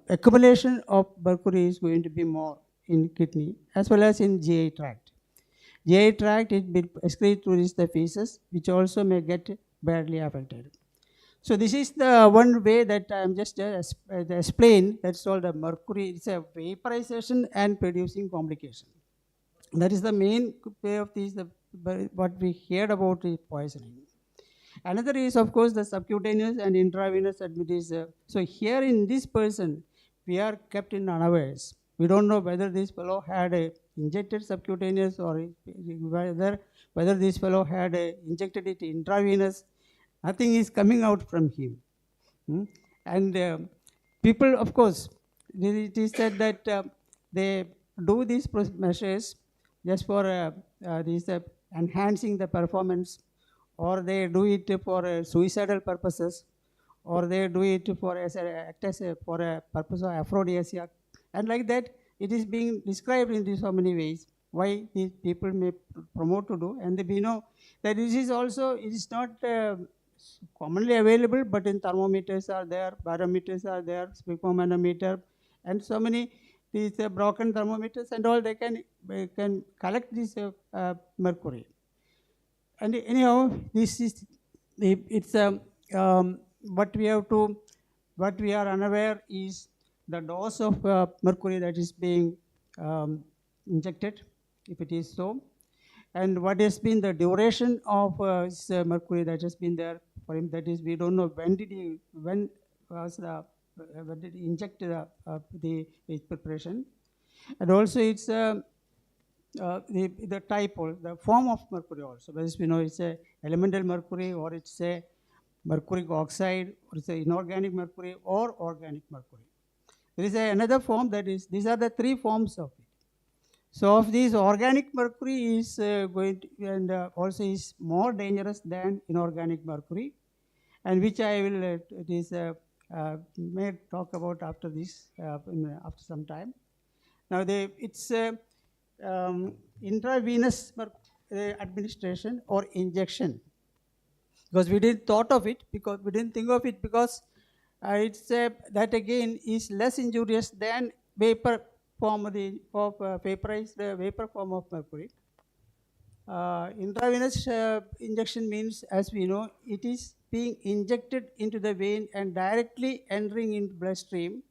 accumulation of mercury is going to be more in kidney as well as in GI tract. GI tract, it will excrete through the feces, which also may get badly affected. So this is the one way that I am just explain. That's all the mercury. It's a vaporization and producing complication. That is the main way of this. What we heard about is poisoning. Another is, of course, the subcutaneous and intravenous administration. So here in this person, we are kept in unawares. We don't know whether this fellow had a injected subcutaneous or whether this fellow had injected it intravenous, nothing is coming out from him. And people, of course, it is said that they do these measures just for enhancing the performance, or they do it for suicidal purposes, or they do it for for a purpose of aphrodisiac, and like that it is being described in so many ways why these people may promote to do. And we know that this is also, it is not commonly available, but in thermometers are there, barometers are there, sphygmomanometer, and so many these broken thermometers and all, they can collect this mercury. And anyhow, this is it's what we are unaware is the dose of mercury that is being injected, if it is so, and what has been the duration of mercury that has been there for him. That is, we don't know when did he inject the preparation, and also it's the type or the form of mercury also. As we know, it's a elemental mercury, or it's a mercuric oxide, or it's a inorganic mercury, or organic mercury. There is another form, that is, these are the three forms of it. So of these, organic mercury is going to, and also is more dangerous than inorganic mercury, and which I will may talk about after this, after some time. Now it's intravenous administration or injection, because we didn't thought of it, because we didn't think of it, because it's that again is less injurious than vapor form of vaporized vapor form of mercury. Intravenous injection means, as we know, it is being injected into the vein and directly entering into bloodstream.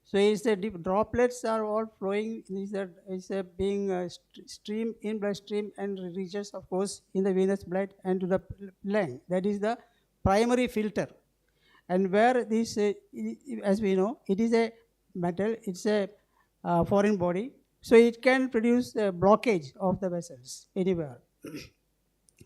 So it's the droplets are all flowing, is being stream in bloodstream and reaches, of course, in the venous blood and to the lung. That is the primary filter. And where this, as we know, it is a metal, it's a foreign body, so it can produce a blockage of the vessels anywhere.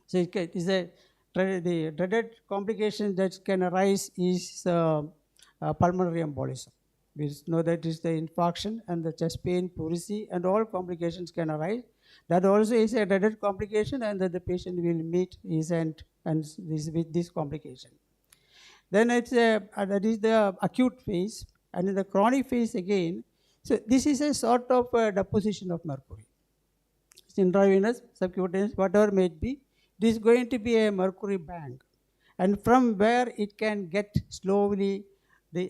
So it is the dreaded complication that can arise is pulmonary embolism. We know that is the infarction and the chest pain, pleurisy, and all complications can arise. That also is a dreaded complication, and that the patient will meet his end and with this complication. Then it's that is the acute phase, and in the chronic phase again. So this is a sort of deposition of mercury. It's intravenous, subcutaneous, whatever may it be. It is going to be a mercury bank, and from where it can get slowly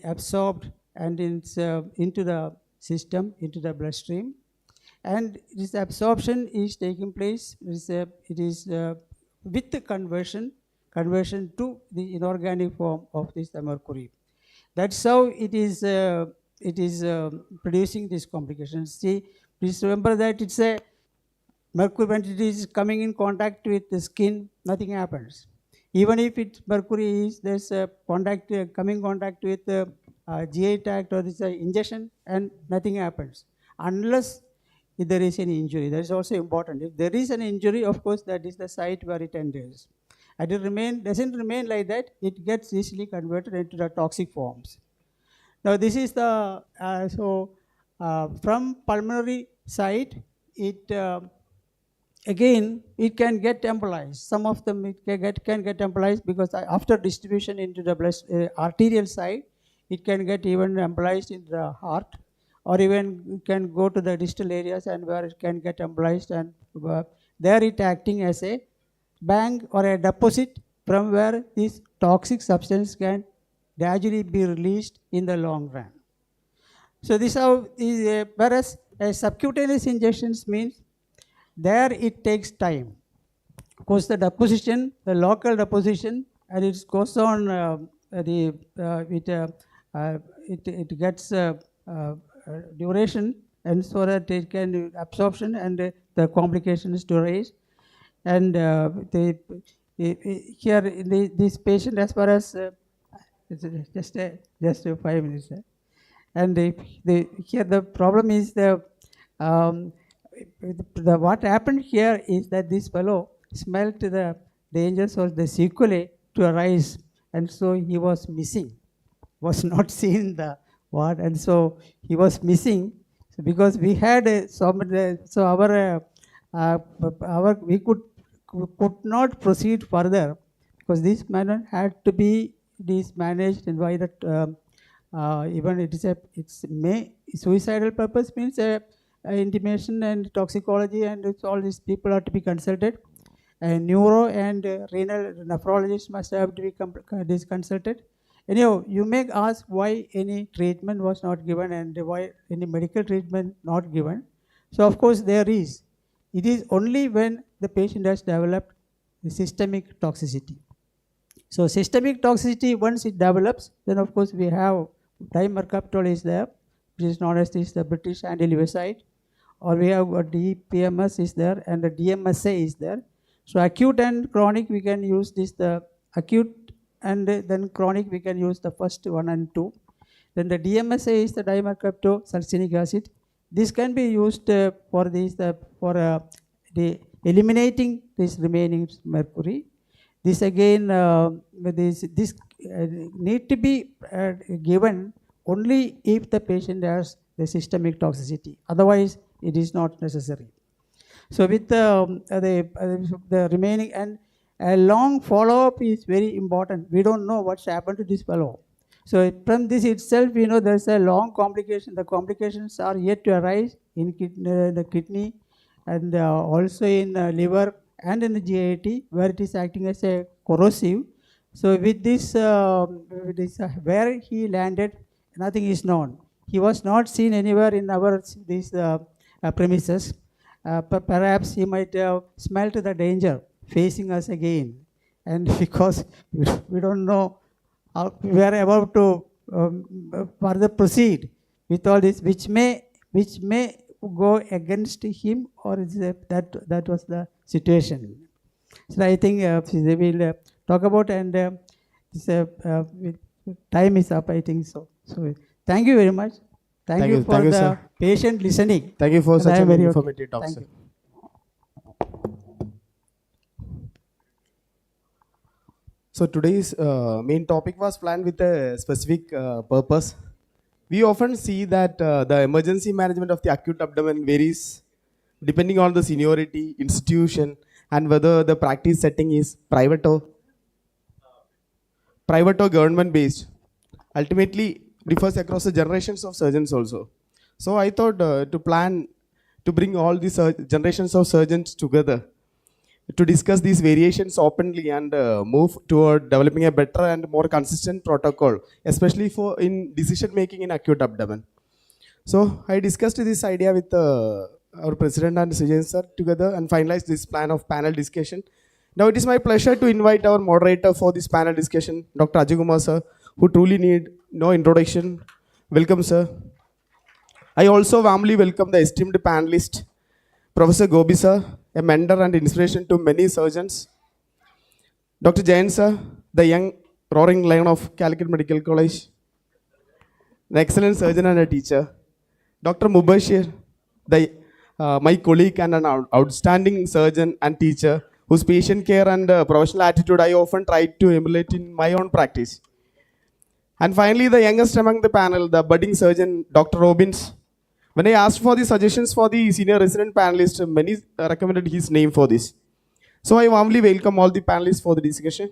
absorbed and into the system, into the bloodstream, and this absorption is taking place. It is with the conversion to the inorganic form of this mercury. That's how it is producing these complications. See, please remember that it's a mercury, when it is coming in contact with the skin, nothing happens. Even if mercury is there's a coming contact with the GI tract or this injection, and nothing happens unless if there is any injury. That is also important. If there is an injury, of course, that is the site where it enters. And it doesn't remain like that. It gets easily converted into the toxic forms. Now this is the from pulmonary side, it again it can get embolized. Some of them it can get embolized, because after distribution into the arterial side, it can get even embolized in the heart, or even it can go to the distal areas, and where it can get embolized, and there it acting as a bank or a deposit from where this toxic substance can gradually be released in the long run. So this how whereas subcutaneous injections means there it takes time. Of course, the deposition, the local deposition, and it goes on it gets duration, and so that it can absorption and the complications to rise. And here this patient, as far as just 5 minutes, and here the problem is what happened here is that this fellow smelt the dangers of the sequelae to arise, and so he was missing, was not seen the what, and so he was missing. So because we had so our we could not proceed further because this matter had to be managed and by that even it's suicidal purpose means intimation and toxicology and it's all these people are to be consulted, and neuro and renal nephrologist must have to be consulted. Anyhow, you may ask why any treatment was not given and why any medical treatment not given. So of course there is. It is only when the patient has developed the systemic toxicity. So systemic toxicity, once it develops, then of course we have dimercaprol is there, which is known as the British anti-leukocyte, or we have DPMS is there and the DMSA is there. So acute and chronic we can use the acute, and then chronic we can use the first 1 and 2. Then the DMSA is the dimercaprolsulfonic acid. This can be used for the eliminating this remaining mercury. This again this need to be given only if the patient has the systemic toxicity. Otherwise, it is not necessary. So with the remaining, and a long follow-up is very important. We don't know what's happened to this fellow. So from this itself, we know there's a long complication. The complications are yet to arise in the kidney and also in liver and in the GIT, where it is acting as a corrosive. So with this, where he landed, nothing is known. He was not seen anywhere in our premises. Perhaps he might have smelt the danger facing us again, and because we don't know how we are about to further proceed with all this, which may go against him, or is that was the situation. So I think we will talk about, and time is up, I think so. So thank you very much. Thank you for the sir. patient listening. Thank you for And such I am an very informative talk, Thank sir. you. So today's main topic was planned with a specific purpose. We often see that the emergency management of the acute abdomen varies depending on the seniority, institution, and whether the practice setting is private or government based. Ultimately, differs across the generations of surgeons also. So I thought to plan to bring all these generations of surgeons together to discuss these variations openly and move toward developing a better and more consistent protocol, especially for in decision making in acute abdomen. So I discussed this idea with our president and Sujan sir together and finalized this plan of panel discussion. Now it is my pleasure to invite our moderator for this panel discussion, Dr. Ajikumar sir, who truly need no introduction. Welcome, sir. I also warmly welcome the esteemed panelist, Professor Gobi sir, a mentor and inspiration to many surgeons. Dr. Jain sir, the young roaring lion of Calicut Medical College, an excellent surgeon and a teacher. Dr. Mubashir, my colleague and an outstanding surgeon and teacher, whose patient care and professional attitude I often try to emulate in my own practice. And finally, the youngest among the panel, the budding surgeon, Dr. Robbins. When I asked for the suggestions for the senior resident panelists, many recommended his name for this. So I warmly welcome all the panelists for the discussion.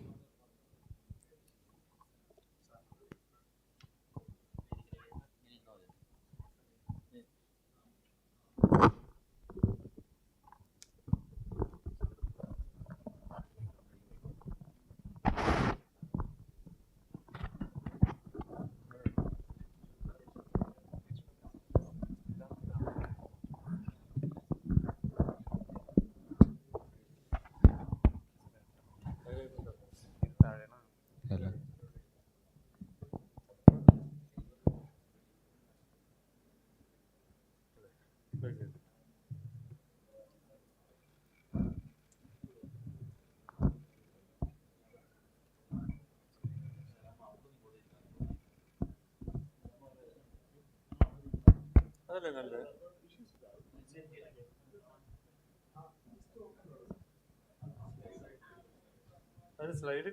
അത് slide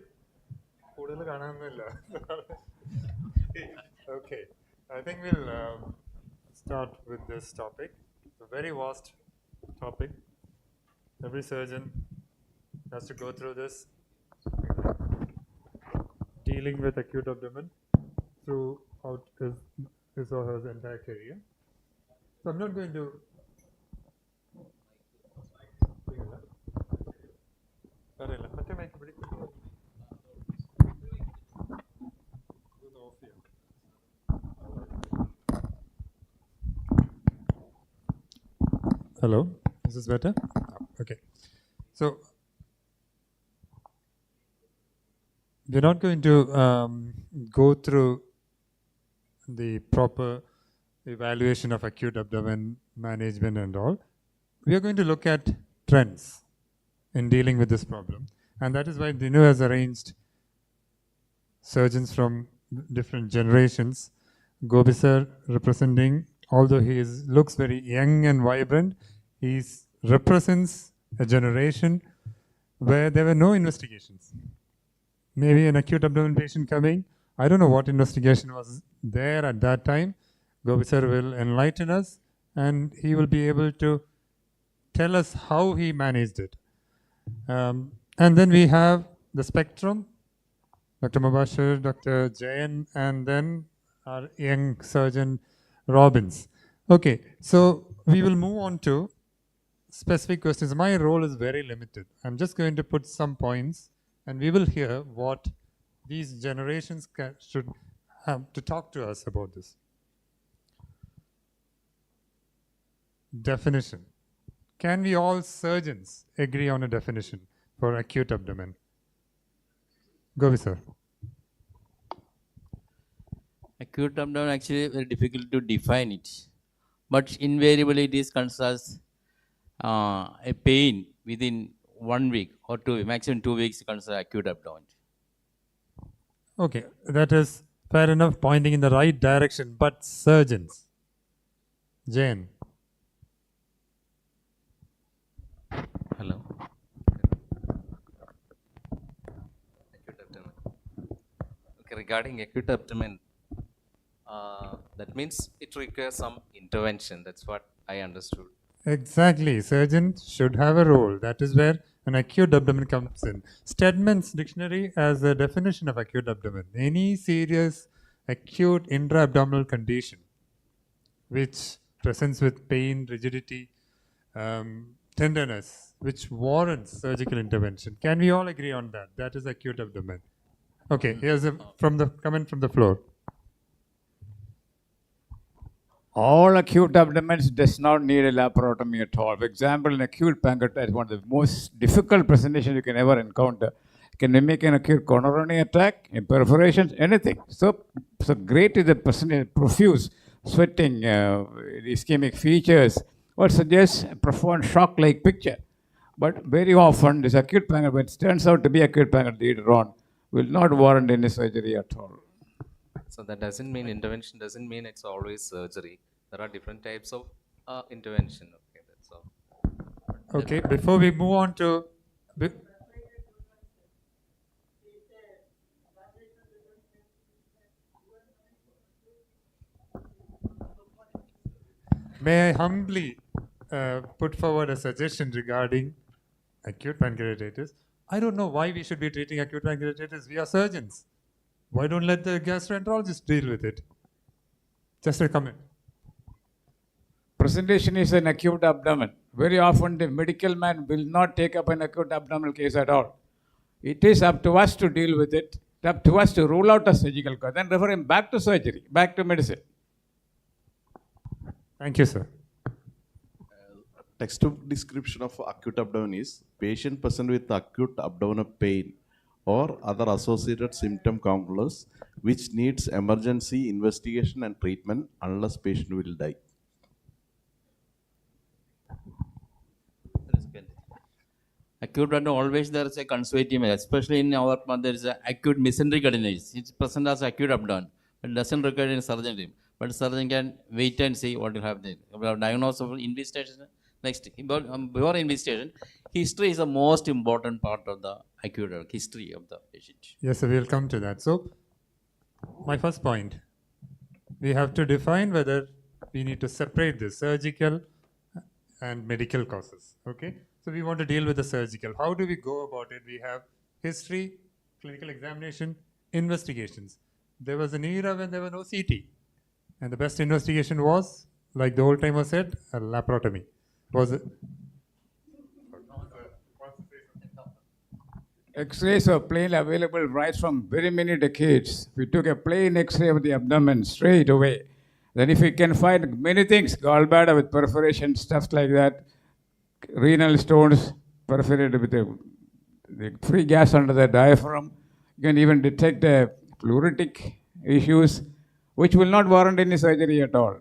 കൂടുതൽ കാണാനൊന്നുമില്ല. Okay, I think we'll start with this topic. It's a very vast topic. Every surgeon has to go through this, dealing with acute abdomen throughout his or her entire career. So I'm not going to Hello, is this better? Okay. So we're not going to go through the proper evaluation of acute abdomen management and all. We are going to look at trends in dealing with this problem, and that is why Dinu has arranged surgeons from different generations. Gobi sir representing, although he looks very young and vibrant, he represents a generation where there were no investigations. Maybe an acute abdomen patient coming, I don't know what investigation was there at that time. Gobi sir will enlighten us, and he will be able to tell us how he managed it. And then we have the spectrum, Dr. Mubashir, Dr. Jayan, and then our young surgeon Robbins. Okay, so we will move on to specific questions. My role is very limited. I'm just going to put some points, and we will hear what these generations should have to talk to us about this. Definition. Can we all surgeons agree on a definition for acute abdomen? Govi sir. Acute abdomen actually very difficult to define it, but invariably it is considered a pain within 1 week or 2 weeks, maximum 2 weeks considered acute abdomen. Okay, that is fair enough, pointing in the right direction, but surgeons. Jane. Hello. Acute abdomen. Okay, regarding acute abdomen, that means it requires some intervention. That's what I understood. Exactly. Surgeons should have a role. That is where an acute abdomen comes in. Stedman's dictionary has a definition of acute abdomen: any serious acute intra-abdominal condition which presents with pain, rigidity, tenderness, which warrants surgical intervention. Can we all agree on that? That is acute abdomen. Okay, here's a comment from the floor. All acute abdomens does not need a laparotomy at all. For example, an acute pancreatitis is one of the most difficult presentations you can ever encounter. It can mimic an acute coronary attack, perforations, anything. So great is the percentage, profuse sweating, ischemic features, or suggests a profound shock-like picture. But very often, this acute pancreatitis turns out to be acute pancreatitis later on, will not warrant any surgery at all. So that doesn't mean intervention doesn't mean it's always surgery. There are different types of intervention. Okay, that's all. Okay, before we move on to may I humbly put forward a suggestion regarding acute pancreatitis. I don't know why we should be treating acute pancreatitis. We are surgeons. Why don't let the gastroenterologist deal with it? Just a comment. Presentation is an acute abdomen. Very often the medical man will not take up an acute abdominal case at all. It is up to us to deal with it. It's up to us to rule out a surgical cause, then refer him back to surgery, back to medicine. Thank you, sir. Textbook description of acute abdomen is patient present with acute abdominal pain or other associated symptom complex which needs emergency investigation and treatment unless patient will die. Acute abdomen, always there is a conservative, especially in our there is a acute mesenteric adenitis. It's present as acute abdomen, but doesn't require any surgery. But surgeon can wait and see what will happen. Diagnosis of investigation. Next, before investigation, history is the most important part of the acute history of the patient. Yes, sir, we'll come to that. So, my first point, we have to define whether we need to separate the surgical and medical causes. Okay, so we want to deal with the surgical. How do we go about it? We have history, clinical examination, investigations. There was an era when there were no CT, and the best investigation was, like the old timer said, a laparotomy. Was it? X-rays were plainly available right from very many decades. We took a plain X-ray of the abdomen straight away. Then if we can find many things, gallbladder with perforation, stuff like that, renal stones perforated with the free gas under the diaphragm, you can even detect pleuritic issues, which will not warrant any surgery at all.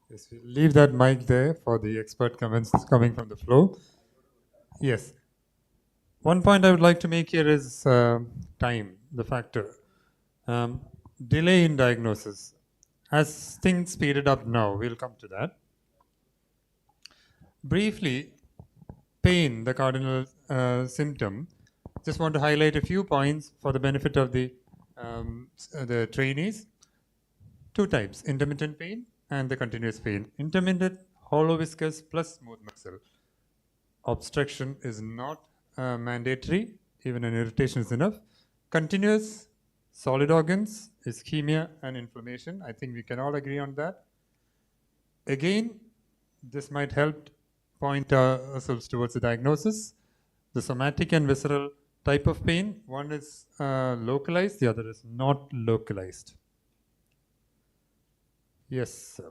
Yes, we'll leave that mic there for the expert comments coming from the floor. Yes. One point I would like to make here is time, the factor. Delay in diagnosis. As things speeded up now, we'll come to that. Briefly, pain, the cardinal symptom. Just want to highlight a few points for the benefit of the trainees. Two types, intermittent pain and the continuous pain. Intermittent, hollow viscous plus smooth muscle. Obstruction is not mandatory, even an irritation is enough. Continuous, solid organs, ischemia and inflammation. I think we can all agree on that. Again, this might help point ourselves towards the diagnosis. The somatic and visceral type of pain, one is localized, the other is not localized. Yes,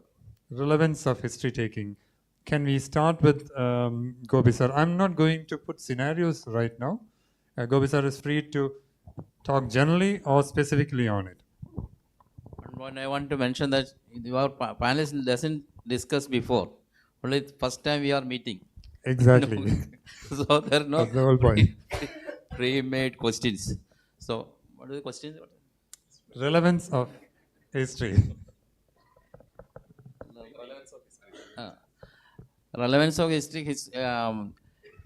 relevance of history taking. Can we start with Gobi sir? I'm not going to put scenarios right now. Gobi sir is free to talk generally or specifically on it. One I want to mention that our panelist doesn't discuss before. Only first time we are meeting. Exactly. So there are no That's the whole point. pre-made questions. So what are the questions? Relevance of history. Relevance of history.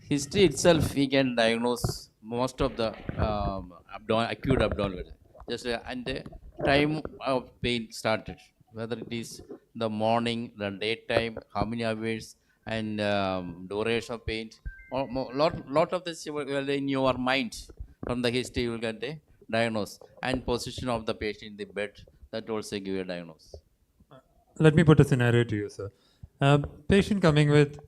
History itself, we can diagnose most of the acute abdominal. Just and the time of pain started, whether it is the morning, the daytime, how many hours, and duration of pain. Lot of this will in your mind from the history you will get a diagnosis, and position of the patient in the bed, that also give a diagnosis. Let me put a scenario to you, sir. Patient coming with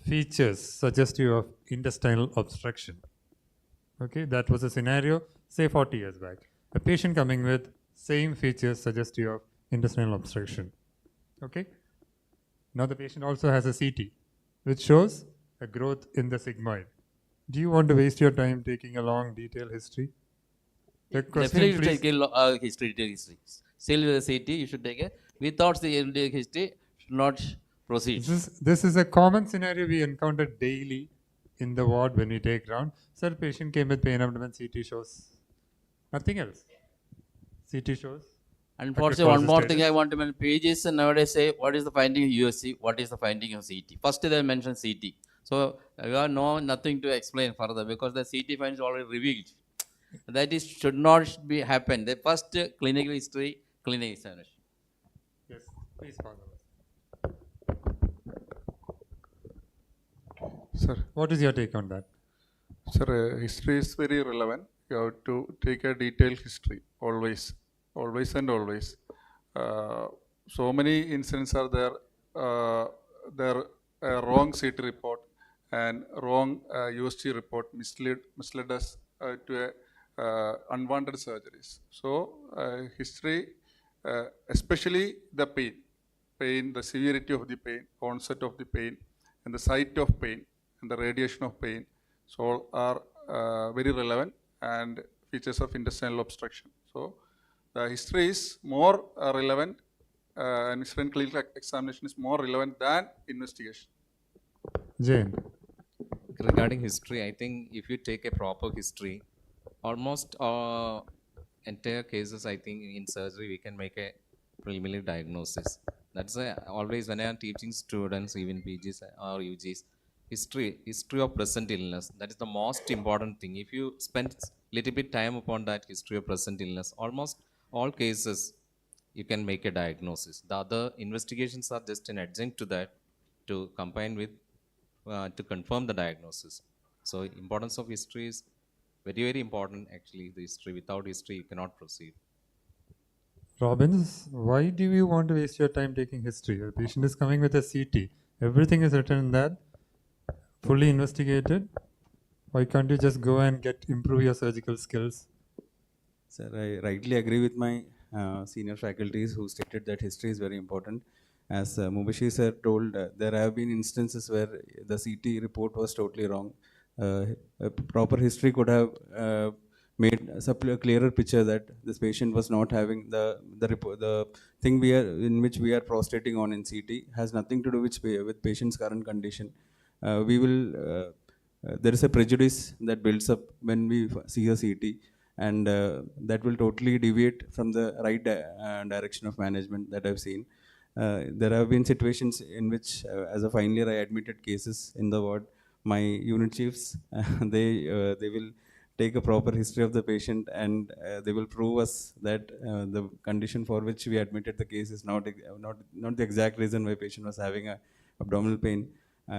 features suggestive of intestinal obstruction. Okay, that was a scenario, say 40 years back. A patient coming with same features suggestive of intestinal obstruction. Okay, now the patient also has a CT, which shows a growth in the sigmoid. Do you want to waste your time taking a long detailed history? The question, Definitely, you please. take a history. Still with the CT, you should take it. Without the history, should not proceed. This is a common scenario we encounter daily in the ward when we take round. Sir, patient came with pain abdomen, CT shows nothing else. CT shows. Unfortunately, one more thing I want to mention. Pages nowadays say what is the finding of USC, what is the finding of CT. First they mention CT. So you have nothing to explain further because the CT findings already revealed. That is should not be happen. The first clinical history, clinical examination. Yes, please follow. Sir, what is your take on that? Sir, history is very relevant. You have to take a detailed history, always and always. So many incidents are there. There wrong CT report and wrong USG report misled us to unwanted surgeries. So history, especially the pain, the severity of the pain, onset of the pain, and the site of pain, and the radiation of pain, so are very relevant and features of intestinal obstruction. So the history is more relevant and history and clinical examination is more relevant than investigation. Jane. Regarding history, I think if you take a proper history, almost entire cases, I think in surgery we can make a preliminary diagnosis. That's why always when I am teaching students, even PGs or UGs, history of present illness. That is the most important thing. If you spend little bit time upon that history of present illness, almost all cases you can make a diagnosis. The other investigations are just an adjunct to that, to combine with to confirm the diagnosis. So importance of history is very important. Actually, the history, without history you cannot proceed. Robbins, why do you want to waste your time taking history? A patient is coming with a CT. Everything is written in that, fully investigated. Why can't you just go and improve your surgical skills? Sir, I rightly agree with my senior faculties who stated that history is very important. As Mubashi sir told, there have been instances where the CT report was totally wrong. A proper history could have made a clearer picture that this patient was not having the thing in which we are prostrating on in CT has nothing to do with patient's current condition. There is a prejudice that builds up when we see a CT, and that will totally deviate from the right direction of management that I've seen. There have been situations in which, as a final year, I admitted cases in the ward. My unit chiefs, they will take a proper history of the patient, and they will prove us that the condition for which we admitted the case is not the exact reason why patient was having a abdominal pain.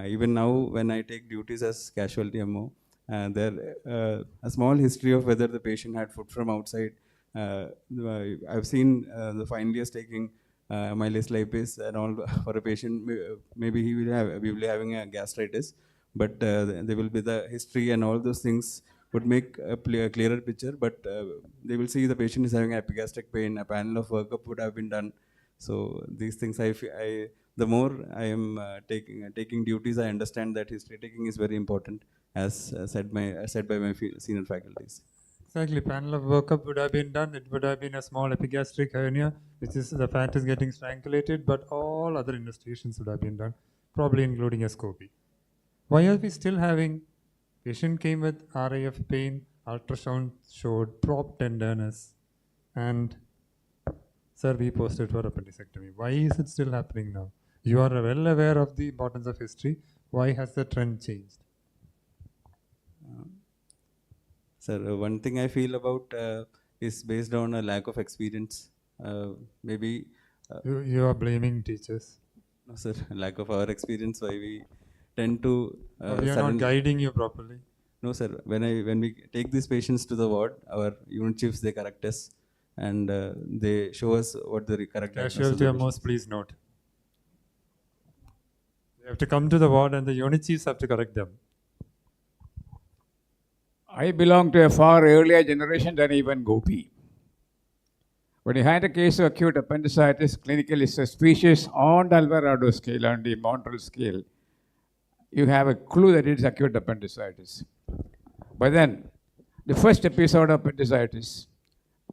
Even now, when I take duties as casualty MO, a small history of whether the patient had food from outside. I've seen the final years taking amylase lipase and all for a patient. Maybe we will be having a gastritis, but there will be the history and all those things would make a clearer picture. But they will see the patient is having epigastric pain. A panel of workup would have been done. So these things, the more I am taking duties, I understand that history taking is very important, as said by my senior faculties. Exactly, panel of workup would have been done. It would have been a small epigastric hernia, which is the fat is getting strangulated, but all other investigations would have been done, probably including a scopy. Why are we still having patient came with RAF pain, ultrasound showed prop tenderness, and sir, we posted for appendectomy. Why is it still happening now? You are well aware of the importance of history. Why has the trend changed? Sir, one thing I feel about is based on a lack of experience. Maybe you are blaming teachers. No, sir. Lack of our experience, why we tend to. We are not guiding you properly. No, sir. When we take these patients to the ward, our unit chiefs, they correct us, and they show us what the correct. Casualty most, please note. They have to come to the ward, and the unit chiefs have to correct them. I belong to a far earlier generation than even Gopi. When you had a case of acute appendicitis, clinically suspicious on the Alvarado scale and the Montreal scale, you have a clue that it's acute appendicitis. But then, the first episode of appendicitis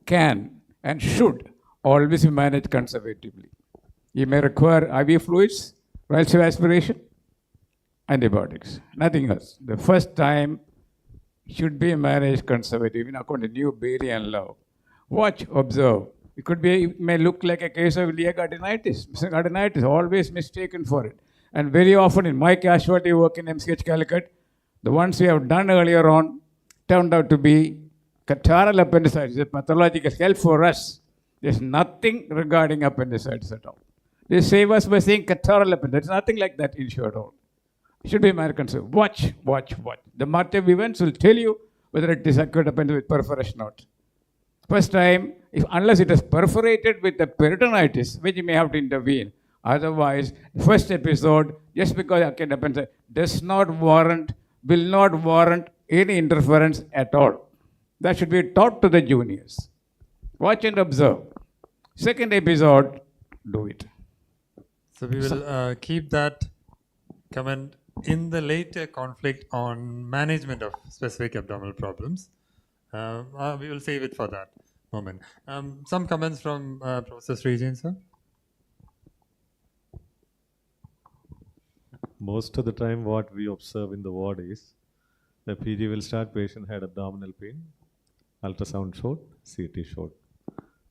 can and should always be managed conservatively. You may require IV fluids, relative aspiration, antibiotics, nothing else. The first time should be managed conservatively, according to New Bailey and Love. Watch, observe. It may look like a case of iliac gardenitis, always mistaken for it. And very often in my casualty work in MCH Calicut, the ones we have done earlier on turned out to be catarrhal appendicitis, a pathological help for us. There's nothing regarding appendicitis at all. They save us by saying catarrhal appendicitis. There's nothing like that issue at all. Should be American. So watch. The Martev events will tell you whether it is acute appendicitis with perforation or not. First time, unless it is perforated with the peritonitis, which you may have to intervene. Otherwise, first episode, just because acute appendicitis does not warrant, will not warrant any interference at all. That should be taught to the juniors. Watch and observe. Second episode, do it. So we will keep that comment in the later conflict on management of specific abdominal problems. We will save it for that moment. Some comments from Professor Srijan, sir? Most of the time what we observe in the ward is the PG will start, patient had abdominal pain, ultrasound showed, CT showed.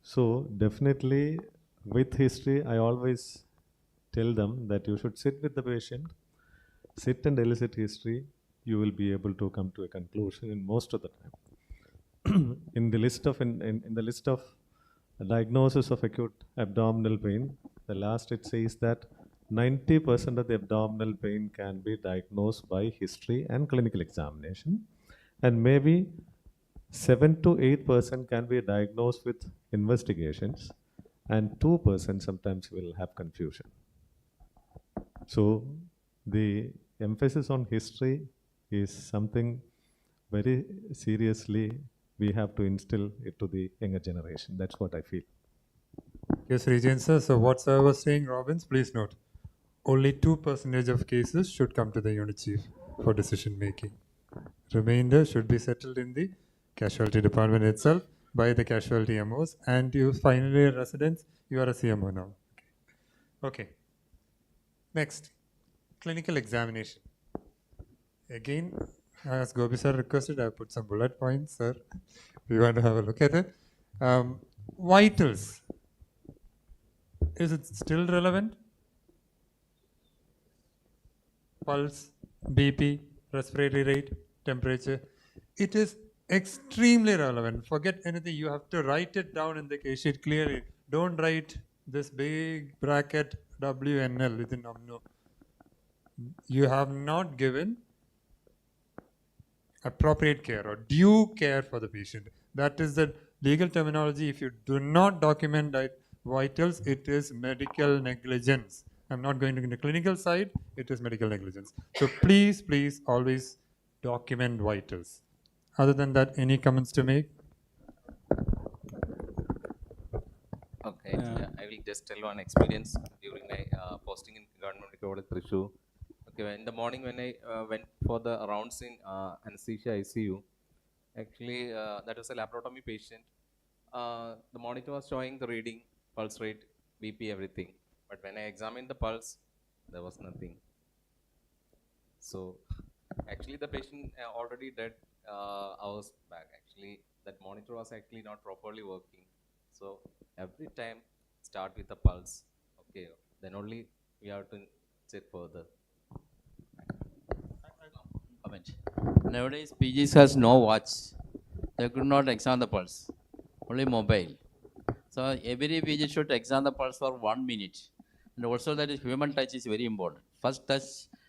So definitely with history, I always tell them that you should sit with the patient, sit and elicit history, you will be able to come to a conclusion in most of the time. In the list of diagnosis of acute abdominal pain, the last it says that 90% of the abdominal pain can be diagnosed by history and clinical examination, and maybe 7 to 8% can be diagnosed with investigations, and 2% sometimes will have confusion. So the emphasis on history is something very seriously we have to instill it to the younger generation. That's what I feel. Yes, Regent sir. So what sir was saying, Robbins, please note, only 2% of cases should come to the unit chief for decision making. Remainder should be settled in the casualty department itself by the casualty MOs, and you finally residents, you are a CMO now. Okay. Next, clinical examination. Again, as Gopi sir requested, I put some bullet points, sir. We want to have a look at it. Vitals. Is it still relevant? Pulse, BP, respiratory rate, temperature. It is extremely relevant. Forget anything. You have to write it down in the case sheet clearly. Don't write this big bracket WNL within no. You have not given appropriate care or due care for the patient. That is the legal terminology. If you do not document vitals, it is medical negligence. I'm not going to the clinical side, it is medical negligence. So please, please always document vitals. Other than that, any comments to make? Okay, I will just tell one experience during my posting in Government College Thrissur. Okay, in the morning when I went for the rounds in anesthesia ICU, actually that was a laparotomy patient. The monitor was showing the reading, pulse rate, BP, everything. But when I examined the pulse, there was nothing. So actually the patient already dead hours back. Actually, that monitor was actually not properly working. So every time start with the pulse. Okay, then only we have to check further. Comment. Nowadays, PGs has no watch. They could not examine the pulse. Only mobile. So every PG should examine the pulse for 1 minute. And also that is human touch is very important. First touch,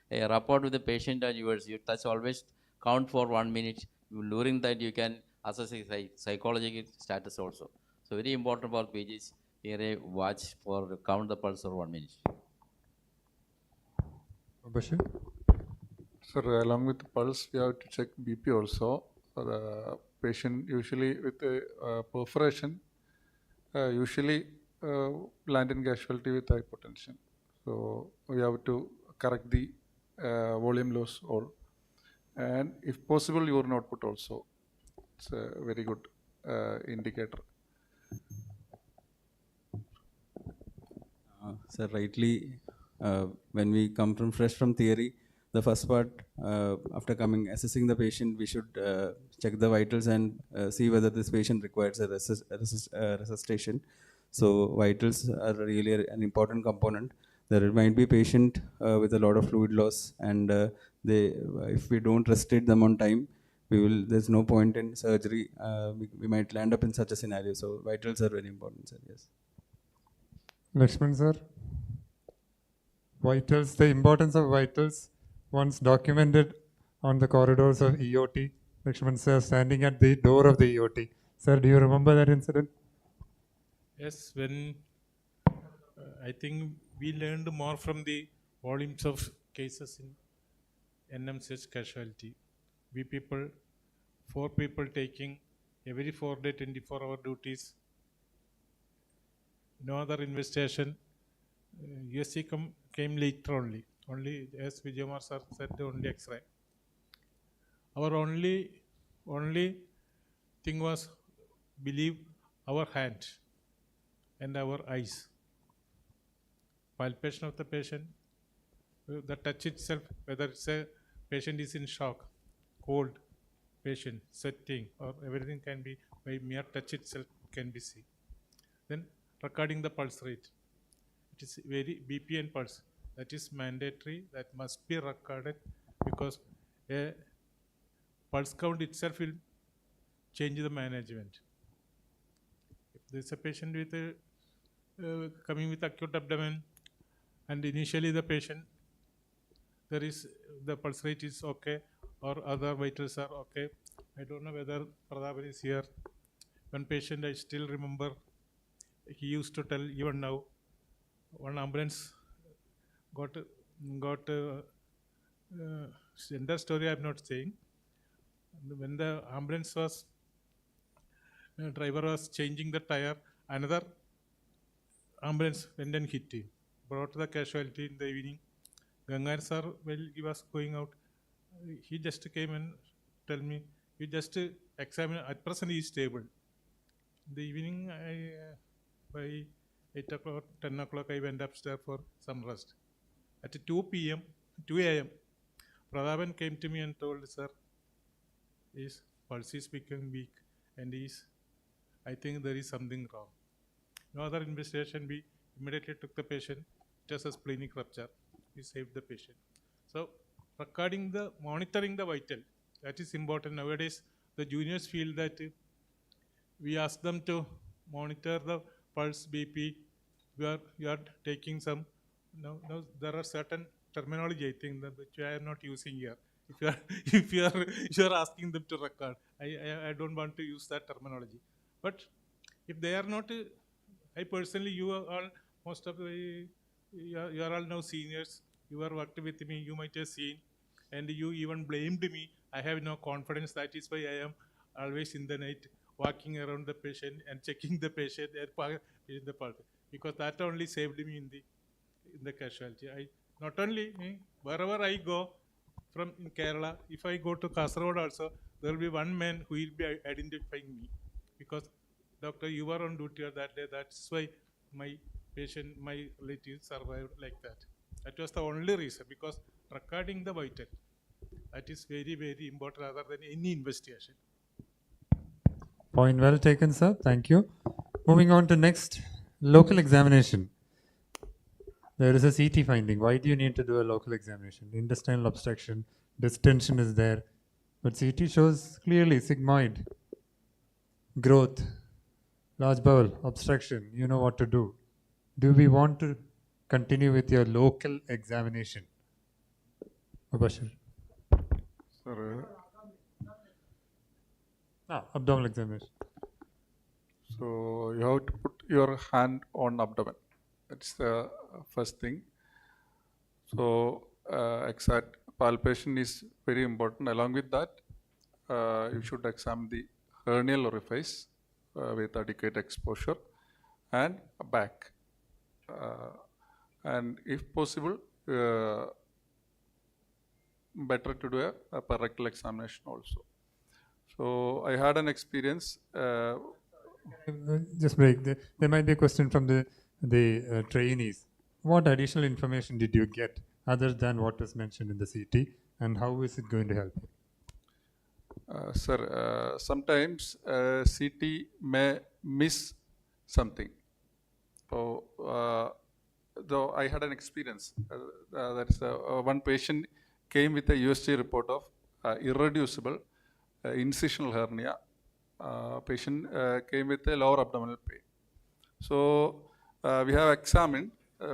a rapport with the patient and yours. You touch always count for 1 minute. During that you can assess his psychological status also. So very important for PGs. Here a watch for count the pulse for 1 minute. Bashir? Sir, along with the pulse, we have to check BP also. The patient usually with a perforation, usually land in casualty with hypotension. So we have to correct the volume loss all. And if possible, urine output also. It's a very good indicator. Sir, rightly, when we come from fresh from theory, the first part, after assessing the patient, we should check the vitals and see whether this patient requires a resuscitation. So vitals are really an important component. There might be patient with a lot of fluid loss, and if we don't resuscitate them on time, there's no point in surgery. We might land up in such a scenario. So vitals are very important, sir. Yes. Lakshman sir, vitals, the importance of vitals once documented on the corridors of EOT. Lakshman sir standing at the door of the EOT. Sir, do you remember that incident? Yes, when I think we learned more from the volumes of cases in NMCH casualty. We people, 4 people taking every 4-day, 24-hour duties. No other investigation. USC came later only. Only, as Vijayamar sir said, only X-ray. Our only thing was believe our hand and our eyes. Palpation of the patient, the touch itself, whether it's a patient is in shock, cold, patient, sweating, or everything can be by mere touch itself can be seen. Then recording the pulse rate. it is very BP and pulse. That is mandatory. That must be recorded because a pulse count itself will change the management. If there is a patient with coming with acute abdomen, and initially the patient the pulse rate is okay or other vitals are okay. I don't know whether Pradhapan is here. One patient I still remember, he used to tell even now, one ambulance got in the story I'm not saying. When the ambulance was, driver was changing the tire, another ambulance went and hit him, brought the casualty in the evening. Gangar sir, while he was going out, he just came and tell me, you just examine, at present he is stable. In the evening, by 8 o'clock, 10 o'clock, I went upstairs for some rest. At 2 a.m., Pradhapan came to me and told, sir, his pulse is becoming weak and I think there is something wrong. No other investigation, we immediately took the patient, it was a splenic rupture. We saved the patient. So, monitoring the vital, that is important. Nowadays, the juniors feel that we ask them to monitor the pulse, BP. You are taking some. No, there are certain terminology I think that which I am not using here. If you are asking them to record, I don't want to use that terminology. But if they are not, I personally, you are all most of the. You are all now seniors. You are worked with me. You might have seen, and you even blamed me. I have no confidence. That is why I am always in the night walking around the patient and checking the patient in the pulse, because that only saved me in the casualty. Not only me, wherever I go from in Kerala, if I go to Kasaragod also, there will be one man who will be identifying me, because doctor, you were on duty that day. That's why my relative survived like that. That was the only reason, because recording the vital, that is very, very important rather than any investigation. Point well taken, sir. Thank you. Moving on to next, local examination. There is a CT finding. Why do you need to do a local examination? Intestinal obstruction, distension is there, but CT shows clearly sigmoid, growth, large bowel, obstruction. You know what to do. Do we want to continue with your local examination? Mubashir. Sir, abdominal examination. So you have to put your hand on abdomen. That's the first thing. So exact palpation is very important. Along with that, you should examine the hernial orifice with adequate exposure and back. And if possible, better to do a rectal examination also. So I had an experience. Just break. There might be a question from the trainees. What additional information did you get other than what was mentioned in the CT, and how is it going to help you? Sir, sometimes CT may miss something. So, though I had an experience, that is one patient came with a USG report of irreducible incisional hernia. Patient came with a lower abdominal pain. So we have examined.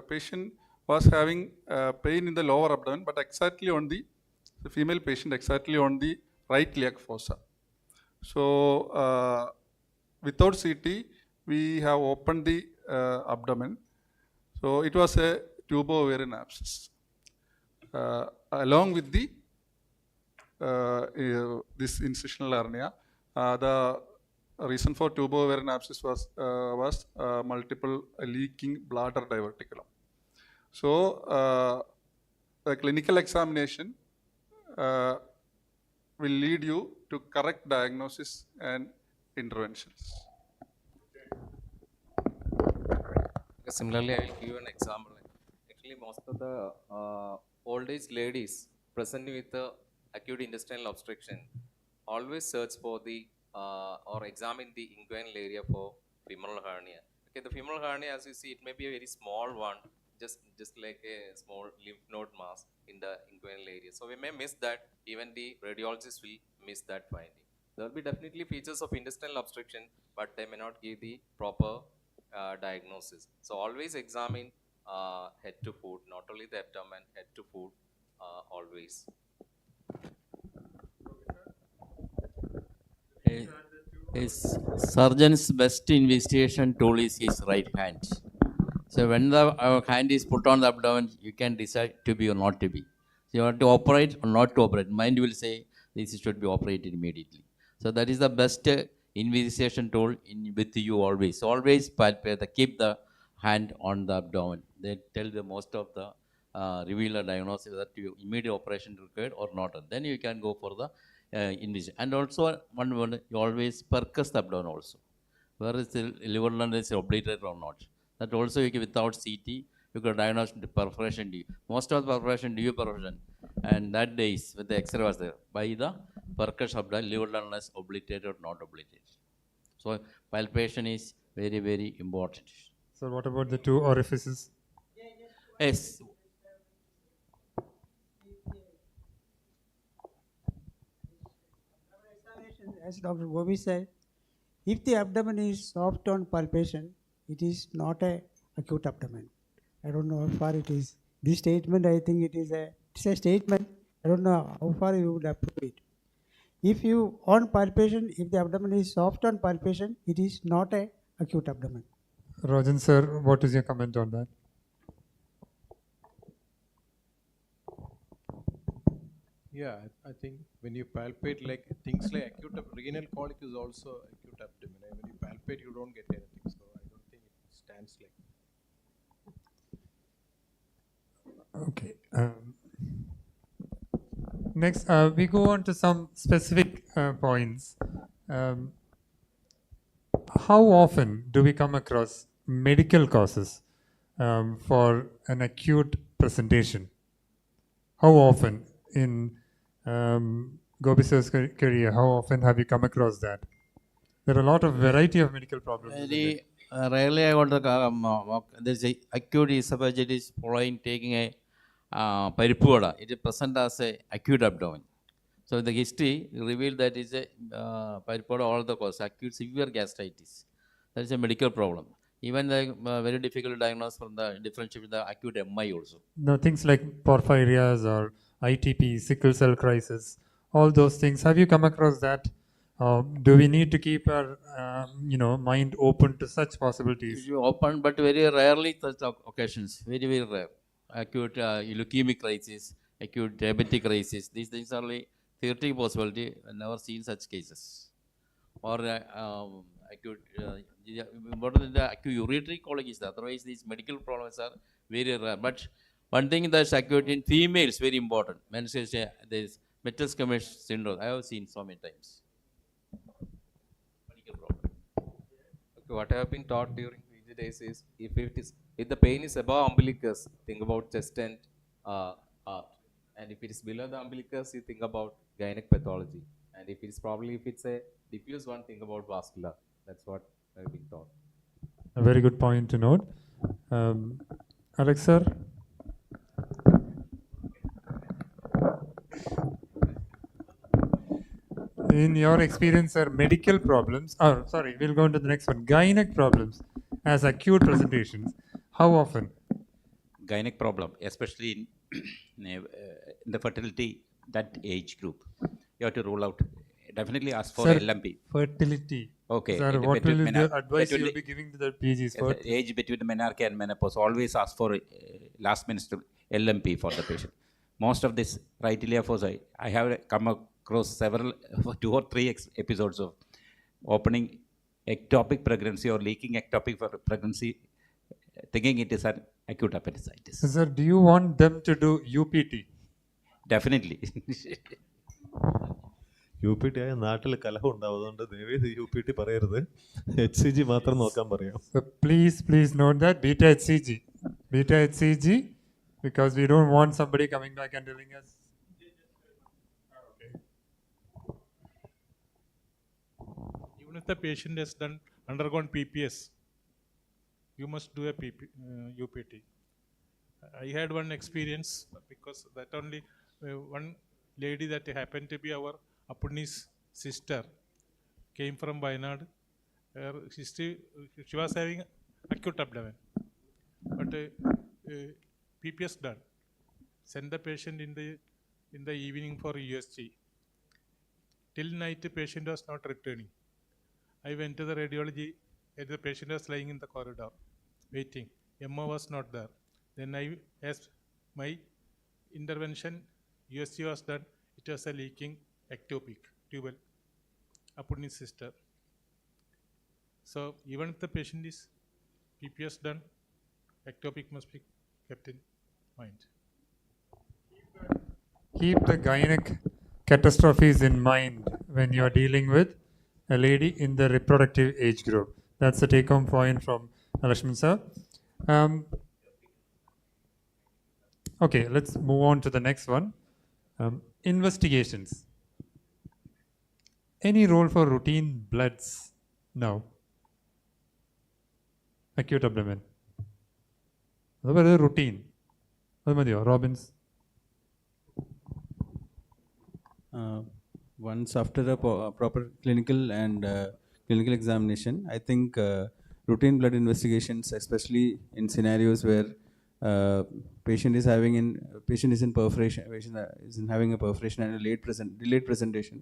Patient was having pain in the lower abdomen, but exactly on the female patient, exactly on the right iliac fossa. So without CT, we have opened the abdomen. So it was a tubo-ovarian abscess. Along with the this incisional hernia, the reason for tubo-ovarian abscess was multiple leaking bladder diverticulum. So the clinical examination will lead you to correct diagnosis and interventions. Similarly, I will give you an example. Actually, most of the old age ladies presenting with the acute intestinal obstruction always search for the or examine the inguinal area for femoral hernia. Okay, the femoral hernia, as you see, it may be a very small one, just like a small lymph node mass in the inguinal area. So we may miss that. Even the radiologist will miss that finding. There will be definitely features of intestinal obstruction, but they may not give the proper diagnosis. So always examine head to foot, not only the abdomen, head to foot, always. His surgeon's best investigation tool is his right hand. So when the hand is put on the abdomen, you can decide to be or not to be. So you want to operate or not to operate. Mind will say this should be operated immediately. So that is the best investigation tool with you always. So always palpate, keep the hand on the abdomen. They tell the most of the reveal a diagnosis that you immediate operation required or not. Then you can go for the investigation. And also one you always percuss the abdomen also. Where is the liver lung is obliterated or not? That also you can, without CT, you can diagnose the perforation DU. Most of the perforation DU perforation, and that days when the X-ray was there, by the percussion of the liver lung is obliterated or not obliterated. So palpation is very, very important. So what about the two orifices? Yes. As Dr. Gobi said, if the abdomen is soft on palpation, it is not a acute abdomen. I don't know how far it is. This statement, I think it's a statement. I don't know how far you would approve it. If you on palpation, if the abdomen is soft on palpation, it is not a acute abdomen. Rajan sir, what is your comment on that? Yeah, I think when you palpate, like things like acute renal colic is also acute abdomen. And when you palpate, you don't get anything. So I don't think it stands like that. Okay. Next, we go on to some specific points. How often do we come across medical causes for an acute presentation? How often in Gobi sir's career, how often have you come across that? There are a lot of variety of medical problems. Very rarely I want to there's a acute esophagitis following taking a paripuada. It is present as a acute abdomen. So the history revealed that is a paripuada all the cause acute severe gastritis. That is a medical problem. Even the very difficult to diagnose from the differentiate with the acute MI also. No, things like porphyrias or ITP, sickle cell crisis, all those things. Have you come across that? Do we need to keep our mind open to such possibilities? You open, but very rarely such occasions. Very, very rare. Acute leukemic crisis, acute diabetic crisis. These things are like theoretic possibility. Never seen such cases. Or acute, important than the acute urinary colic is. Otherwise, these medical problems are very rare. But one thing that's acute in females very important. Men say there is Metzger syndrome. I have seen so many times. Medical problem. Okay, what I have been taught during PG days is if the pain is above umbilicus, think about chest and heart. And if it is below the umbilicus, you think about gynec pathology. And if it's a diffuse one, think about vascular. That's what I've been taught. A very good point to note. Alex sir? In your experience, sir, medical problems, we'll go on to the next one. Gynec problems as acute presentations. How often? Gynec problem, especially in the fertility, that age group. You have to rule out. Definitely ask for Sir, LMP. fertility. Okay. Sir, what will be the advice you will be giving to the PGs? Age between menarche and menopause. Always ask for last minister LMP for the patient. Most of this criteria for I have come across several 2 or 3 episodes of opening ectopic pregnancy or leaking ectopic for pregnancy, thinking it is an acute appendicitis. Sir, do you want them to do UPT? Definitely. UPT ആയ നാട്ടിൽ കലഹം ഉണ്ടാവും അതുകൊണ്ട് ദയവേത് UPT പറയരുത് HCG മാത്രം നോക്കാൻ പറയാം. So please note that beta HCG because we don't want somebody coming back and telling us. Even if the patient has undergone PPS, you must do a UPT. I had one experience because that only one lady that happened to be our Apuni's sister came from Wayanad. Her history, she was having acute abdomen, but PPS done. Send the patient in the evening for USG. Till night, the patient was not returning. I went to the radiology, and the patient was lying in the corridor, waiting. MO was not there. Then I asked my intervention, USG was done. It was a leaking ectopic tubal, Apurni's sister. So even if the patient is PPS done, ectopic must be kept in mind. Keep the gynec catastrophes in mind when you are dealing with a lady in the reproductive age group. That's the take-home point from Lakshman sir. Okay, let's move on to the next one. Investigations. Any role for routine bloods now? Acute abdomen. Routine. Robbins. Once after a proper clinical and clinical examination, I think routine blood investigations, especially in scenarios where patient is having patient is in perforation, is in having a perforation and a delayed presentation.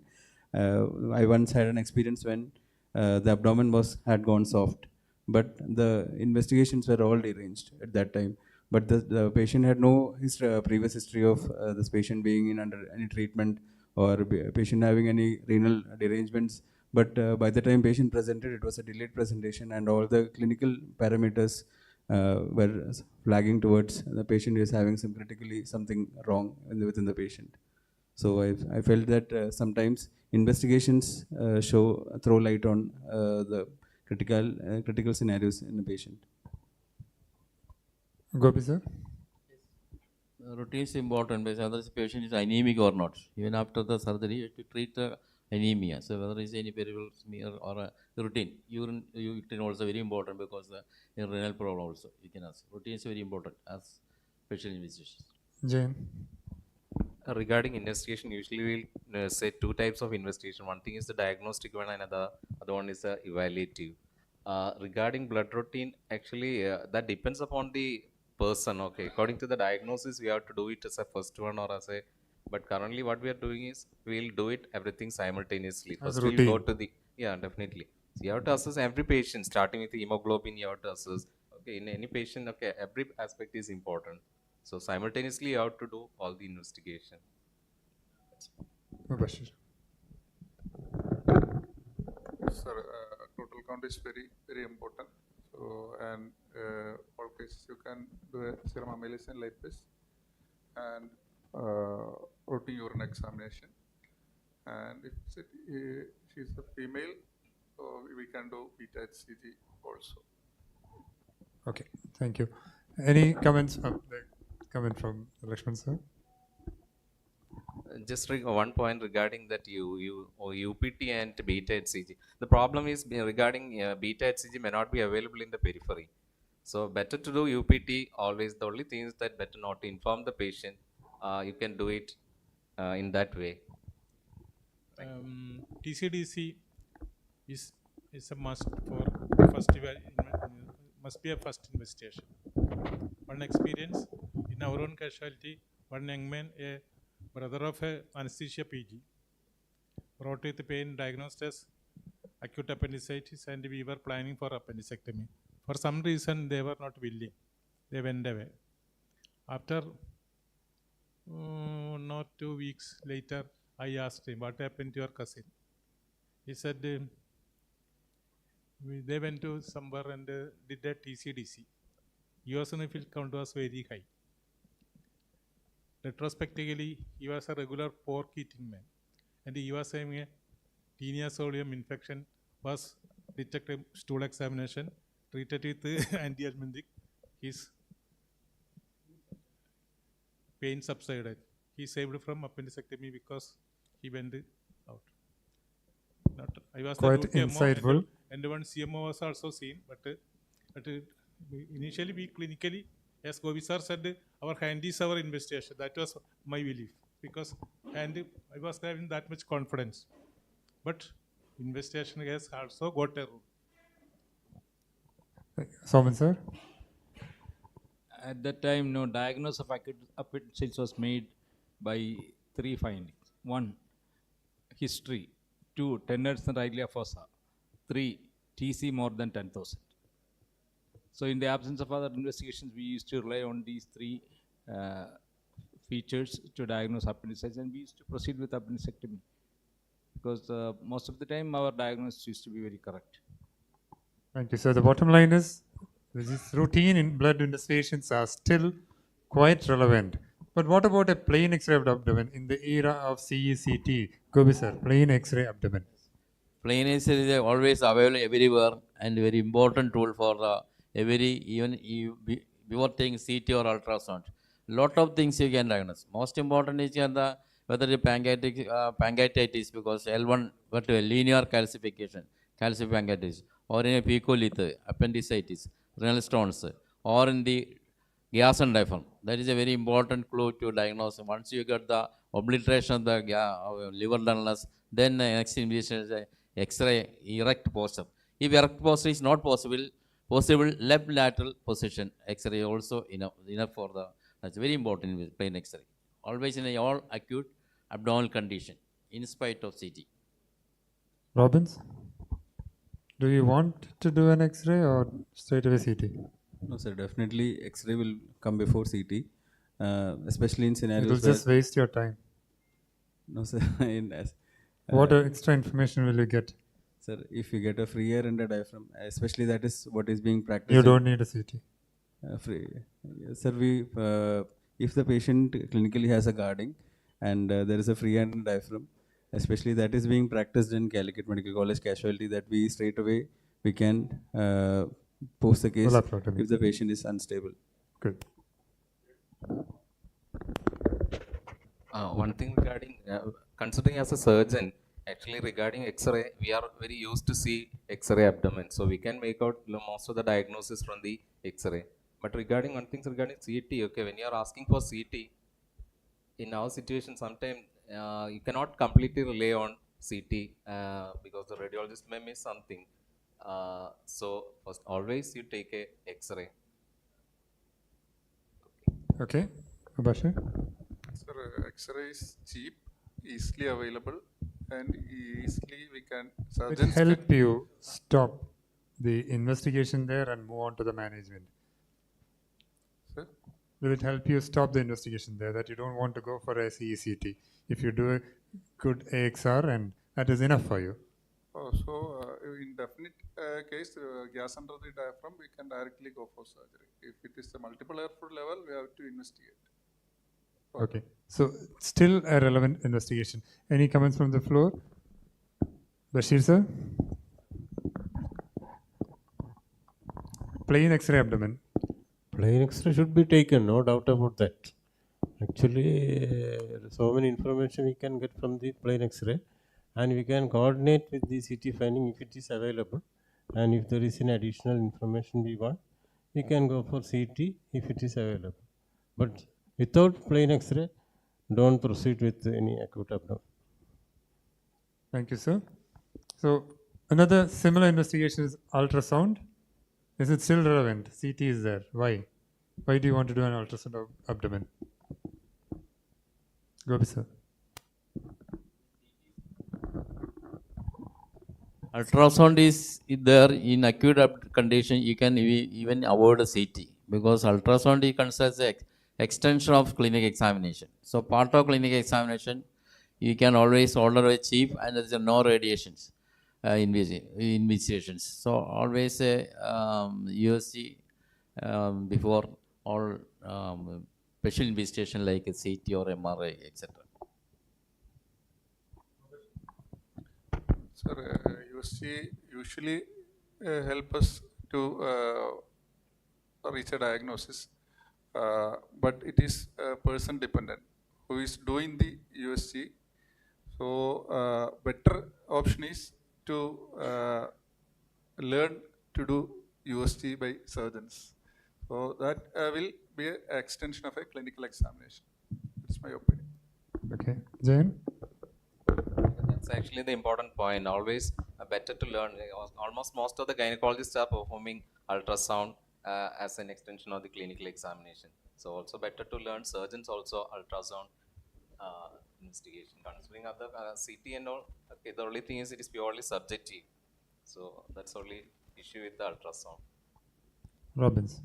I once had an experience when the abdomen had gone soft, but the investigations were all deranged at that time. But the patient had no previous history of this patient being in under any treatment or patient having any renal derangements. But by the time patient presented, it was a delayed presentation, and all the clinical parameters were flagging towards the patient is having something wrong within the patient. So I felt that sometimes investigations throw light on the critical scenarios in the patient. Gopi sir? Routine is important because whether the patient is anemic or not. Even after the surgery, you have to treat the anemia. So whether there is any peripheral smear or a routine, urine also very important because the renal problem also you can ask. Routine is very important as special investigations. Jane? Regarding investigation, usually we'll say two types of investigation. One thing is the diagnostic one, and other one is the evaluative. Regarding blood routine, actually that depends upon the person. Okay, according to the diagnosis, we have to do it as a first one or as a. But currently, what we are doing is we'll do it everything simultaneously. As First, routine. we'll go to the definitely. So you have to assess every patient, starting with the hemoglobin. You have to assess. Okay, in any patient, okay, every aspect is important. So simultaneously, you have to do all the investigation. Mubashir. Sir, total count is very, very important. So, and all cases you can do a serum amylase and lipase and routine urine examination. And if she's a female, so we can do beta HCG also. Okay, thank you. Any comments from Lakshman sir? Just one point regarding that UPT and beta HCG. The problem is regarding beta HCG may not be available in the periphery. So better to do UPT always. The only thing is that better not to inform the patient. You can do it in that way. TCDC is a must for must be a first investigation. One experience in our own casualty, one young man, a brother of a anesthesia PG, brought with pain, diagnosed as acute appendicitis, and we were planning for appendectomy. For some reason, they were not willing. They went away. After not 2 weeks later, I asked him, what happened to your cousin? He said, they went to somewhere and did a TCDC. Eosinophil count was very high. Retrospectively, he was a regular pork eating man, and he was having a tinea solium infection, was detected stool examination, treated with anti-emetic. His pain subsided. He saved from appendectomy because he went out. I was Quite the insightful. and one CMO was also seen, but initially we clinically as Govi sir said, our hand is our investigation. That was my belief because and I was having that much confidence. But investigation has also got a rule. Soman sir? At that time, no diagnosis of acute appendicitis was made by 3 findings. 1, history. 2, tenderness and rightlia fossa. 3, TC more than 10,000. So in the absence of other investigations, we used to rely on these 3 features to diagnose appendicitis, and we used to proceed with appendicectomy because most of the time our diagnosis used to be very correct. Thank you. So the bottom line is, these routine in blood investigations are still quite relevant. But what about a plain X-ray abdomen in the era of CECT? Gobi sir, plain X-ray abdomen. Plain X-ray is always available everywhere and very important tool for before taking CT or ultrasound. Lot of things you can diagnose. Most important is whether the pancreatitis because L1 got a linear calcification, calcipancreatitis, or in a picolith, appendicitis, renal stones, or in the gas and diaphragm. That is a very important clue to diagnose. Once you get the obliteration of the liver dullness, then the next investigation is X-ray erect posture. If erect posture is not possible, left lateral position X-ray also enough for the. That's very important in plain X-ray. Always in all acute abdominal condition, in spite of CT. Robbins, do you want to do an X-ray or straight away CT? No, sir. Definitely, X-ray will come before CT, especially in scenarios. It will just waste your time. No, sir. What extra information will you get? Sir, if you get a free air in the diaphragm, especially that is what is being practiced. You don't need a CT. Sir, if the patient clinically has a guarding and there is a free air in the diaphragm, especially that is being practiced in Calicut Medical College casualty, that we straight away we can post the case if the patient is unstable. Good. One thing regarding considering as a surgeon, actually regarding X-ray, we are very used to see X-ray abdomen, so we can make out most of the diagnosis from the X-ray. But regarding one thing regarding CT, okay, when you are asking for CT, in our situation, sometimes you cannot completely rely on CT because the radiologist may miss something. So first, always you take a X-ray. Okay, Bashir. Sir, X-ray is cheap, easily available, and easily we can. It will help you stop the investigation there and move on to the management. Sir? Will it help you stop the investigation there, that you don't want to go for a CECT if you do a good AXR and that is enough for you? In definite case, gas under the diaphragm, we can directly go for surgery. If it is a multiple airflow level, we have to investigate. Okay, so still a relevant investigation. Any comments from the floor? Bashir sir? Plain X-ray abdomen. Plain X-ray should be taken, no doubt about that. Actually, so many information we can get from the plain X-ray, and we can coordinate with the CT finding if it is available, and if there is any additional information we want, we can go for CT if it is available. But without plain X-ray, don't proceed with any acute abdomen. Thank you, sir. So another similar investigation is ultrasound. Is it still relevant? CT is there. Why? Why do you want to do an ultrasound of abdomen? Gopi sir. Ultrasound is there in acute condition. You can even avoid a CT because ultrasound considers the extension of clinic examination. So part of clinic examination, you can always order a chief and there is no radiations investigations. So always a USC before all special investigation like a CT or MRI, etc. Sir, USC usually help us to reach a diagnosis, but it is person dependent who is doing the USC. So better option is to learn to do USC by surgeons. So that will be an extension of a clinical examination. That's my opinion. Okay. Jain? That's actually the important point. Always better to learn. Almost most of the gynecologists are performing ultrasound as an extension of the clinical examination. So also better to learn. Surgeons also ultrasound investigation. Considering other CT and all, okay, the only thing is it is purely subjective. So that's only issue with the ultrasound. Robbins?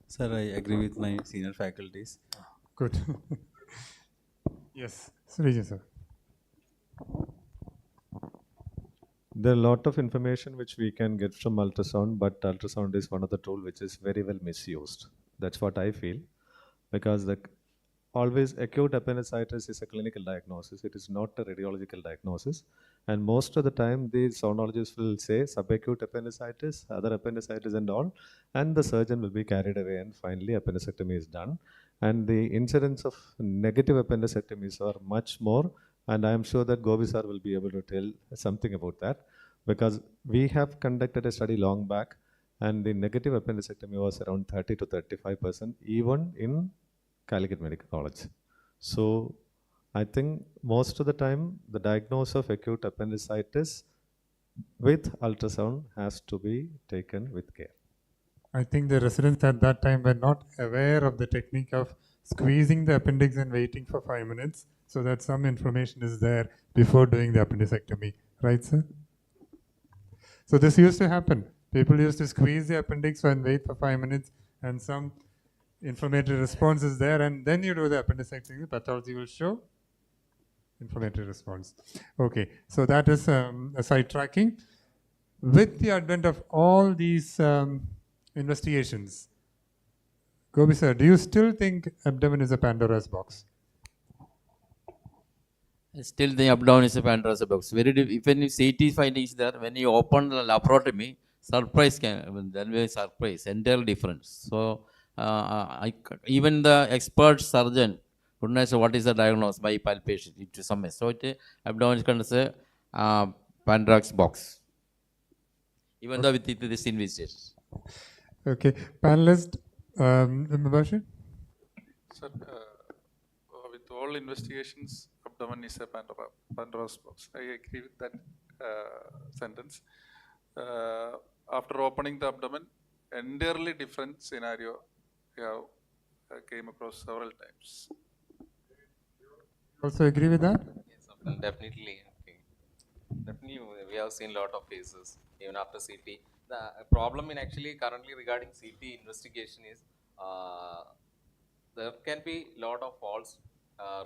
Sir, I agree with my senior faculties. Good. Yes, Srijan sir. There are a lot of information which we can get from ultrasound, but ultrasound is one of the tools which is very well misused. That's what I feel, because always acute appendicitis is a clinical diagnosis. It is not a radiological diagnosis, and most of the time the sonologists will say subacute appendicitis, other appendicitis and all, and the surgeon will be carried away, and finally appendicectomy is done. And the incidence of negative appendicectomies are much more, and I am sure that Gobi sir will be able to tell something about that, because we have conducted a study long back, and the negative appendicectomy was around 30 to 35%, even in Calicut Medical College. So I think most of the time the diagnosis of acute appendicitis with ultrasound has to be taken with care. I think the residents at that time were not aware of the technique of squeezing the appendix and waiting for 5 minutes so that some inflammation is there before doing the appendicectomy. Right, sir? So this used to happen. People used to squeeze the appendix and wait for 5 minutes, and some inflammatory response is there, and then you do the appendicectomy. The pathology will show inflammatory response. Okay, so that is a sidetracking. With the advent of all these investigations, Gobi sir, do you still think abdomen is a Pandora's box? Still, the abdomen is a Pandora's box. Even if CT finding is there, when you open the laparotomy, surprise then will surprise, entirely different. So, even the expert surgeon would not say what is the diagnosis by palpation to some extent. So, abdomen is considered a Pandora's box, even though with this investigation. Okay, panelist, Mubashir? Sir, with all investigations, abdomen is a Pandora's box. I agree with that sentence. After opening the abdomen, entirely different scenario we have came across several times. Also agree with that? Yes, definitely. Okay. Definitely, we have seen a lot of cases even after CT. The problem in actually currently regarding CT investigation is there can be a lot of false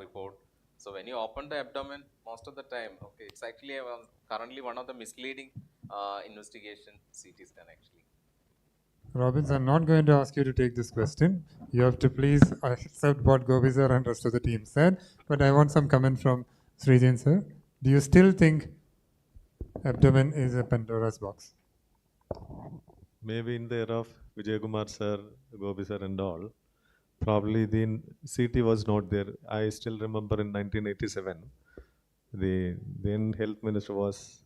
report. So when you open the abdomen, most of the time, okay, it's actually currently one of the misleading investigation CT scan actually. Robbins, I'm not going to ask you to take this question. You have to please accept what Gobi sir and rest of the team said. But I want some comment from Srijan sir. Do you still think abdomen is a Pandora's box? Maybe in the era of Vijay Kumar sir, Gobi sir and all, probably the CT was not there. I still remember in 1987, the then health minister was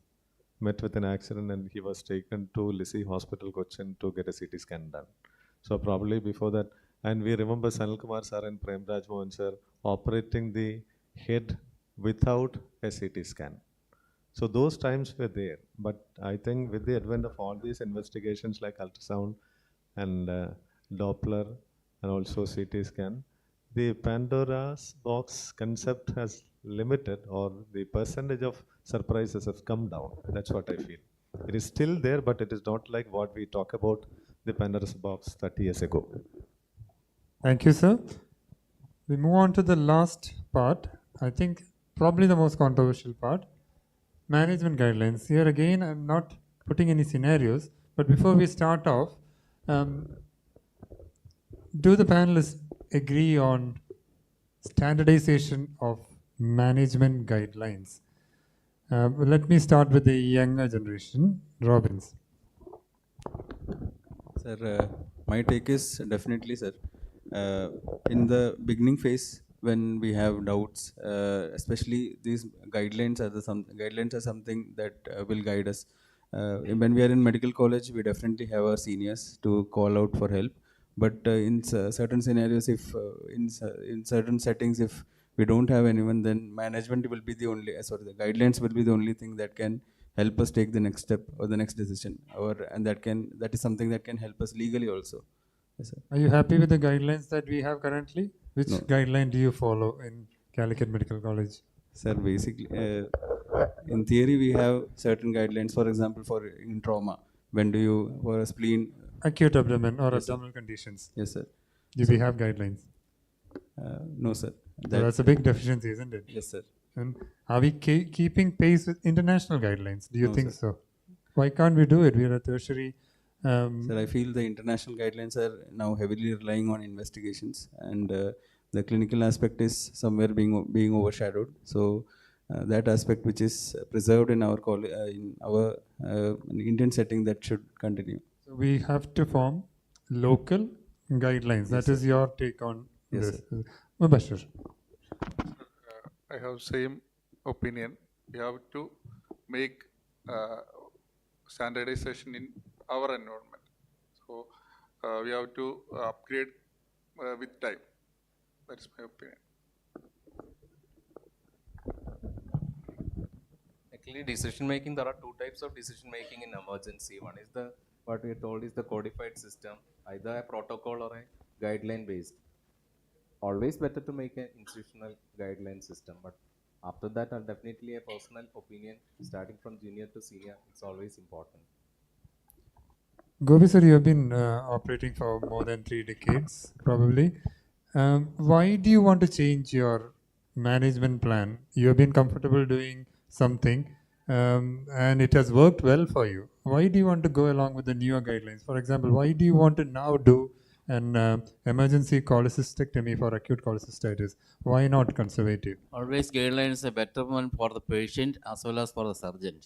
met with an accident and he was taken to Lisi Hospital, Cochin to get a CT scan done. So probably before that, and we remember Sanil Kumar sir and Prem Raj Mohan sir operating the head without a CT scan. So those times were there, but I think with the advent of all these investigations like ultrasound and Doppler and also CT scan, the Pandora's box concept has limited, or the percentage of surprises has come down. That's what I feel. It is still there, but it is not like what we talk about the Pandora's box 30 years ago. Thank you, sir. We move on to the last part. I think probably the most controversial part. Management guidelines. Here again, I'm not putting any scenarios, but before we start off, do the panelists agree on standardization of management guidelines? Let me start with the younger generation. Robbins. Sir, my take is definitely, sir. In the beginning phase, when we have doubts, especially these guidelines are something that will guide us. when we are in medical college, we definitely have our seniors to call out for help. But in certain scenarios, if in certain settings, if we don't have anyone, then management will be the only, the guidelines will be the only thing that can help us take the next step or the next decision, and that is something that can help us legally also. Yes, sir. Are you happy with the guidelines that we have currently? Which No. guideline do you follow in Calicut Medical College? Sir, basically, in theory, we have certain guidelines. For example, in trauma, when do you, for a spleen, Acute abdomen or Yes, sir. abdominal conditions. Yes, sir. Do we have guidelines? No, sir. So that's a big deficiency, isn't it? Yes, sir. And are we keeping pace with international guidelines? Do you No, think sir. so? Why can't we do it? We are a tertiary. Sir, I feel the international guidelines are now heavily relying on investigations, and the clinical aspect is somewhere being overshadowed. So that aspect, which is preserved in our in our Indian setting, that should continue. So we have to form local guidelines. Yes, That is sir. your take on Yes, this. sir. Mubashir. I have same opinion. We have to make standardization in our environment. So we have to upgrade with time. That's my opinion. Actually, decision making, there are two types of decision making in emergency. One is what we are told is the codified system, either a protocol or a guideline based. Always better to make an institutional guideline system, but after that, definitely a personal opinion, starting from junior to senior, it's always important. Gobi sir, you have been operating for more than 3 decades, probably. Why do you want to change your management plan? You have been comfortable doing something, and it has worked well for you. Why do you want to go along with the newer guidelines? For example, why do you want to now do an emergency cholecystectomy for acute cholecystitis? Why not conservative? Always guidelines are better one for the patient as well as for the surgeon.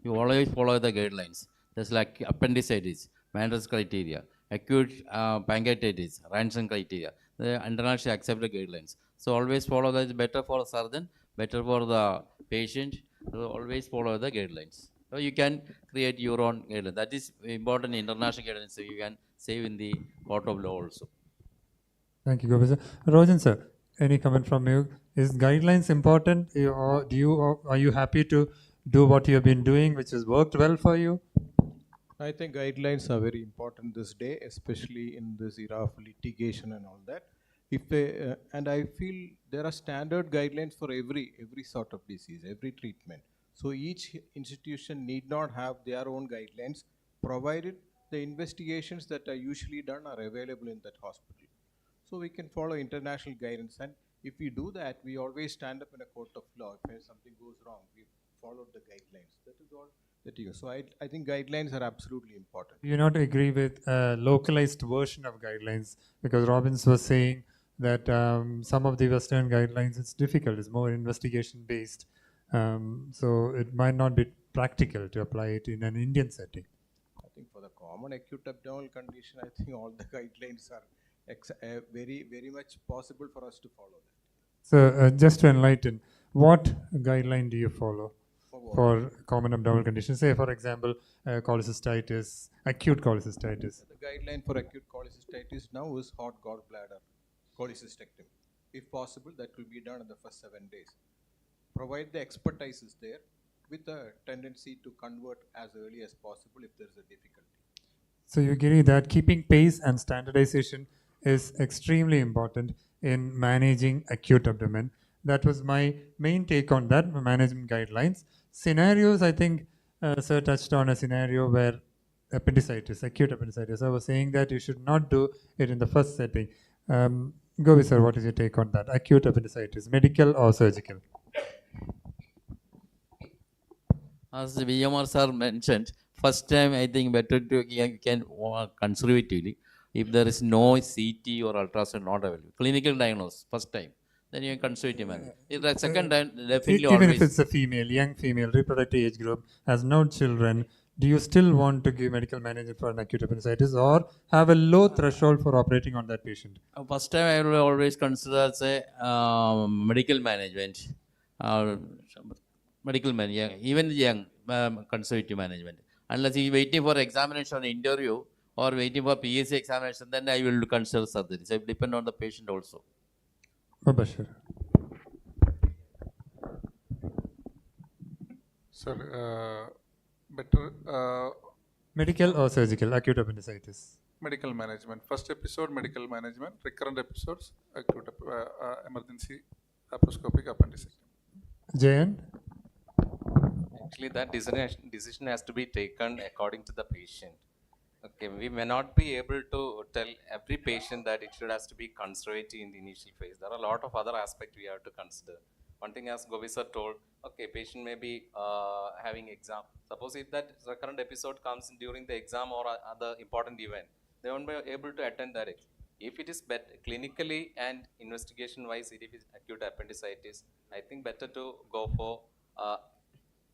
You always follow the guidelines. Just like appendicitis, Mandel's criteria, acute pancreatitis, Ranson criteria. The international accepted guidelines. So always follow that. Is better for the surgeon, better for the patient. So always follow the guidelines. So you can create your own guidelines. That is important international guidelines. So you can save in the court of law also. Thank you, Gobi sir. Rojan sir, any comment from you? Is guidelines important, or are you happy to do what you have been doing, which has worked well for you? I think guidelines are very important this day, especially in this era of litigation and all that. If they, and I feel there are standard guidelines for every sort of disease, every treatment. So each institution need not have their own guidelines, provided the investigations that are usually done are available in that hospital. So we can follow international guidance, and if we do that, we always stand up in a court of law. If something goes wrong, we followed the guidelines. That is all that you. So I think guidelines are absolutely important. Do you not agree with a localized version of guidelines? Because Robbins was saying that some of the Western guidelines, it's difficult, it's more investigation based. So it might not be practical to apply it in an Indian setting. I think for the common acute abdominal condition, I think all the guidelines are very much possible for us to follow that. So just to enlighten, what guideline do you follow for common abdominal conditions? Say, for example, cholecystitis, acute cholecystitis. The guideline for acute cholecystitis now is hot gallbladder cholecystectomy. If possible, that will be done in the first 7 days. Provide the expertise is there, with a tendency to convert as early as possible if there is a difficulty. So you agree that keeping pace and standardization is extremely important in managing acute abdomen. That was my main take on that, management guidelines. Scenarios, I think Sir touched on a scenario where appendicitis, acute appendicitis. I was saying that you should not do it in the first setting. Govi sir, what is your take on that? Acute appendicitis, medical or surgical? As VMR sir mentioned, first time I think better to you can conservatively. If there is no CT or ultrasound not available, clinical diagnosis first time, then you can conservative manner. If the second time, definitely Even always. if it's a female, young female, reproductive age group, has no children, do you still want to give medical management for an acute appendicitis or have a low threshold for operating on that patient? First time I will always consider say medical management, medical man, even young conservative management. Unless he is waiting for examination or interview or waiting for PSC examination, then I will consider surgery. So it depends on the patient also. Bashir. Sir, better Medical or surgical, acute appendicitis? medical management. First episode, medical management. Recurrent episodes, acute emergency laparoscopic appendicectomy. Jayan? Actually, that decision has to be taken according to the patient. Okay, we may not be able to tell every patient that it should has to be conservative in the initial phase. There are a lot of other aspects we have to consider. One thing, as Govi sir told, okay, patient may be having exam. Suppose if that recurrent episode comes during the exam or other important event, they won't be able to attend that. If it is better clinically and investigation wise, if it is acute appendicitis, I think better to go for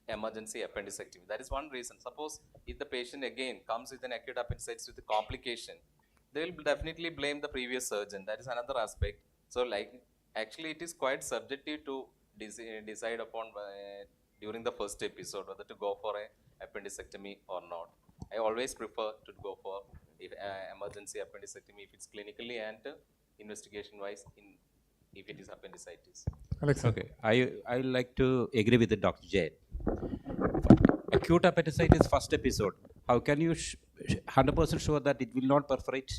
emergency appendicectomy. That is one reason. Suppose if the patient again comes with an acute appendicitis with a complication, they will definitely blame the previous surgeon. That is another aspect. So like actually it is quite subjective to decide upon during the first episode whether to go for a appendicectomy or not. I always prefer to go for emergency appendicectomy if it's clinically and investigation wise if it is appendicitis. Alexa. Okay, I would like to agree with Dr. Jay. Acute appendicitis first episode. How can you 100% sure that it will not perforate?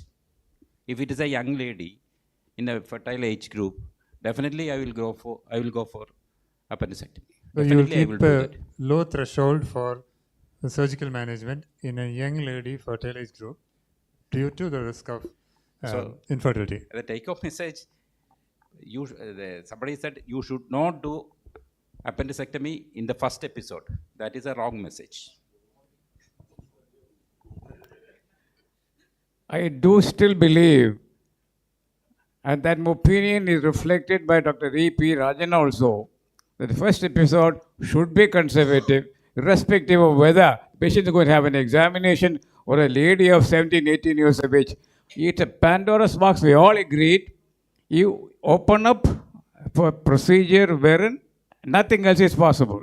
If it is a young lady in a fertile age group, definitely I will go for appendicectomy. So you will keep a low threshold for the surgical management in a young lady fertile age group due to the risk of infertility. The take-home message, somebody said you should not do appendicectomy in the first episode. That is a wrong message. I do still believe, and that opinion is reflected by Dr. E.P. Rajan also, that the first episode should be conservative, irrespective of whether the patient is going to have an examination or a lady of 17, 18 years of age. It's a Pandora's box. We all agreed. You open up for procedure wherein nothing else is possible.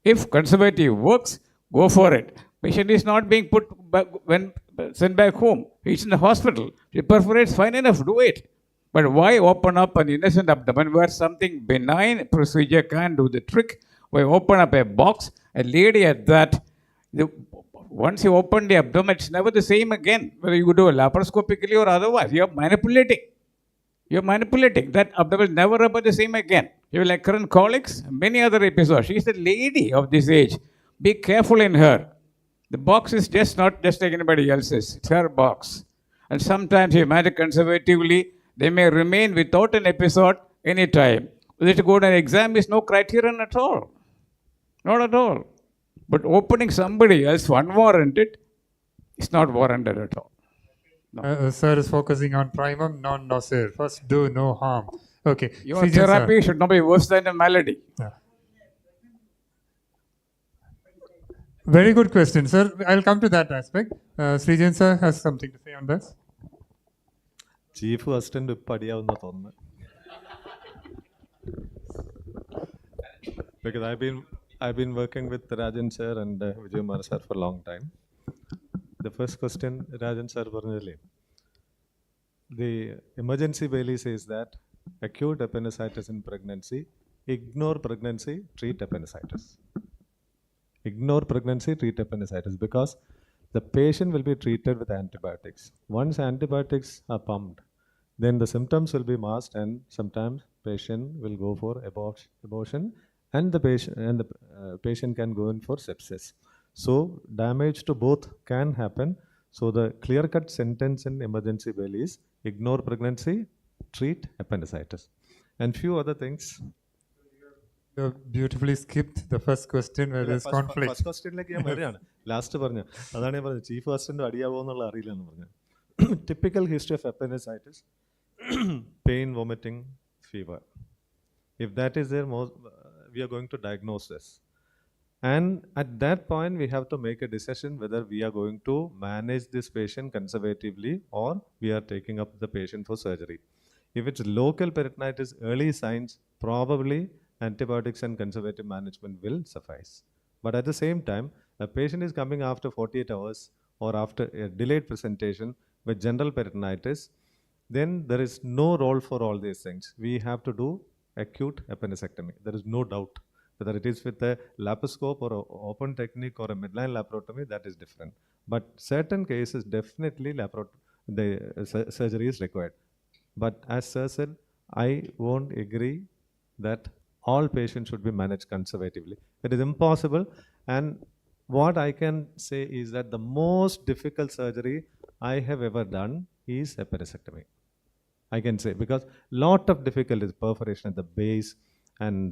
If conservative works, go for it. Patient is not being put back when sent back home. He's in the hospital. If it perforates, fine enough, do it. But why open up an innocent abdomen where something benign procedure can do the trick? Why open up a box? A lady at that, once you open the abdomen, it's never the same again. Whether you do it laparoscopically or otherwise, you're manipulating. You're manipulating. That abdomen will never be the same again. You will recurrent colics, many other episodes. She's a lady of this age. Be careful in her. The box is just not just like anybody else's. It's her box. And sometimes you manage conservatively, they may remain without an episode anytime. Whether to go to an exam is no criterion at all. Not at all. But opening somebody else unwarranted is not warranted at all. No. Sir is focusing on primum non nocere. First, do no harm. Okay. Your therapy should not be worse than a malady. Yeah. Very good question, sir. I'll come to that aspect. Srijan sir has something to say on this. Chief Assistant പഠിയാവുന്ന തോന്നുന്നു. Because I've been working with Rajan sir and Vijay sir for a long time. The first question Rajan sir പറഞ്ഞില്ലേ, the emergency Bailey says that acute appendicitis in pregnancy, ignore pregnancy, treat appendicitis. Ignore pregnancy, treat appendicitis, because the patient will be treated with antibiotics. Once antibiotics are pumped, then the symptoms will be masked and sometimes patient will go for abortion and the patient can go in for sepsis. So damage to both can happen. So the clear-cut sentence in emergency Bailey is ignore pregnancy, treat appendicitis. And few other things. You beautifully skipped the first question where there's conflict. First question like ഞാൻ വരികയാണ്. Last പറഞ്ഞു. അതാണ് ഞാൻ പറഞ്ഞത്. Chief assistant അടിയാവോ എന്നുള്ള അറിയില്ല എന്ന് പറഞ്ഞു. Typical history of appendicitis, pain, vomiting, fever. If that is there, we are going to diagnose this. And at that point, we have to make a decision whether we are going to manage this patient conservatively or we are taking up the patient for surgery. If it's local peritonitis, early signs, probably antibiotics and conservative management will suffice. But at the same time, A patient is coming after 48 hours or after a delayed presentation with general peritonitis, then there is no role for all these things. We have to do acute appendicectomy. There is no doubt. Whether it is with a laparoscope or an open technique or a midline laparotomy, that is different. But certain cases, definitely surgery is required. But as Sir said, I won't agree that all patients should be managed conservatively. It is impossible. And what I can say is that the most difficult surgery I have ever done is appendicectomy. I can say, because lot of difficulties, perforation at the base and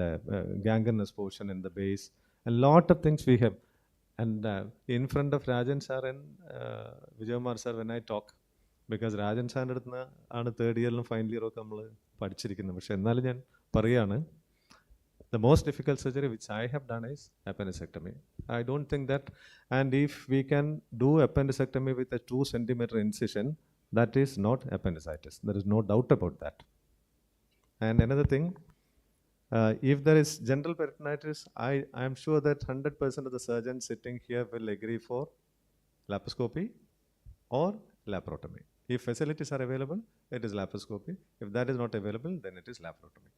gangrenous portion in the base, a lot of things we have. And in front of Rajan sir and Vijayamar sir, when I talk, because Rajan sir ആണ് third year and final year ഒക്കെ നമ്മൾ പഠിച്ചിരിക്കുന്നത്. പക്ഷെ എന്നാലും ഞാൻ പറയുകയാണ്, the most difficult surgery which I have done is appendicectomy. I don't think that, and if we can do appendicectomy with a 2 centimeter incision, that is not appendicitis. There is no doubt about that. And another thing, if there is general peritonitis, I am sure that 100% of the surgeons sitting here will agree for laparoscopy or laparotomy. If facilities are available, it is laparoscopy. If that is not available, then it is laparotomy.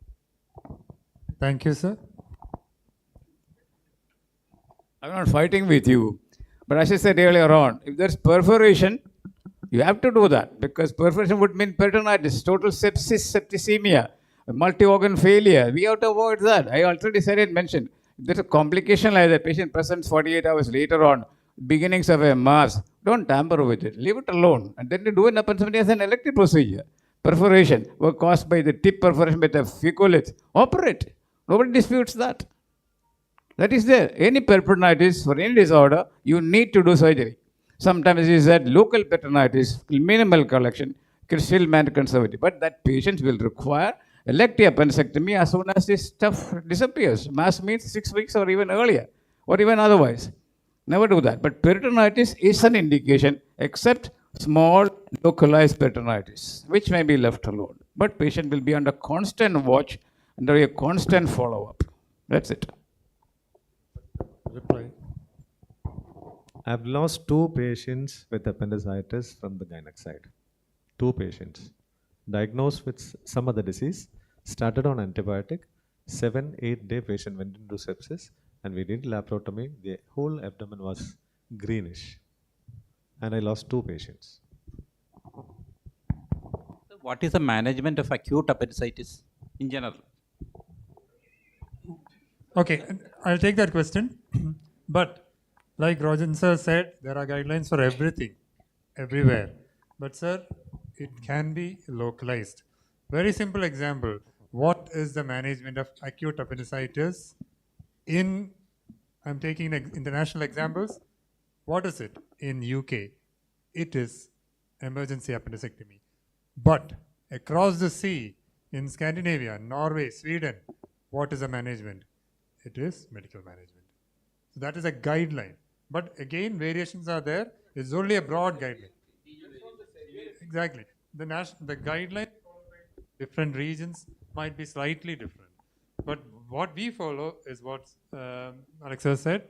Thank you, sir. I'm not fighting with you, but as I said earlier on, if there's perforation, you have to do that, because perforation would mean peritonitis, total sepsis, septicemia, multi-organ failure. We have to avoid that. I already said it, mentioned. If there's a complication like that, patient presents 48 hours later on, beginnings of a mass, don't tamper with it. Leave it alone. And then you do an appendectomy as an elective procedure. Perforation were caused by the tip perforation with a ficolith. Operate. Nobody disputes that. That is there. Any peritonitis for any disorder, you need to do surgery. Sometimes it is that local peritonitis, minimal collection, can still manage conservative. But that patient will require elective appendectomy as soon as this stuff disappears. Mass means 6 weeks or even earlier, or even otherwise. Never do that. But peritonitis is an indication, except small localized peritonitis, which may be left alone. But patient will be under constant watch, under a constant follow-up. That's it. Reply. I've lost 2 patients with appendicitis from the gynec side. 2 patients diagnosed with some other disease, started on antibiotic, 7-8 day patient went into sepsis, and we did laparotomy. The whole abdomen was greenish, and I lost 2 patients. What is the management of acute appendicitis in general? Okay, I'll take that question. But like Rajan sir said, there are guidelines for everything, everywhere. But sir, it can be localized. Very simple example. What is the management of acute appendicitis in, I'm taking international examples. What is it? In UK, it is emergency appendicectomy. But across the sea, in Scandinavia, Norway, Sweden, what is the management? It is medical management. So that is a guideline. But again, variations are there. It's only a broad guideline. Exactly. The guideline for different regions might be slightly different. But what we follow is what Alexa said.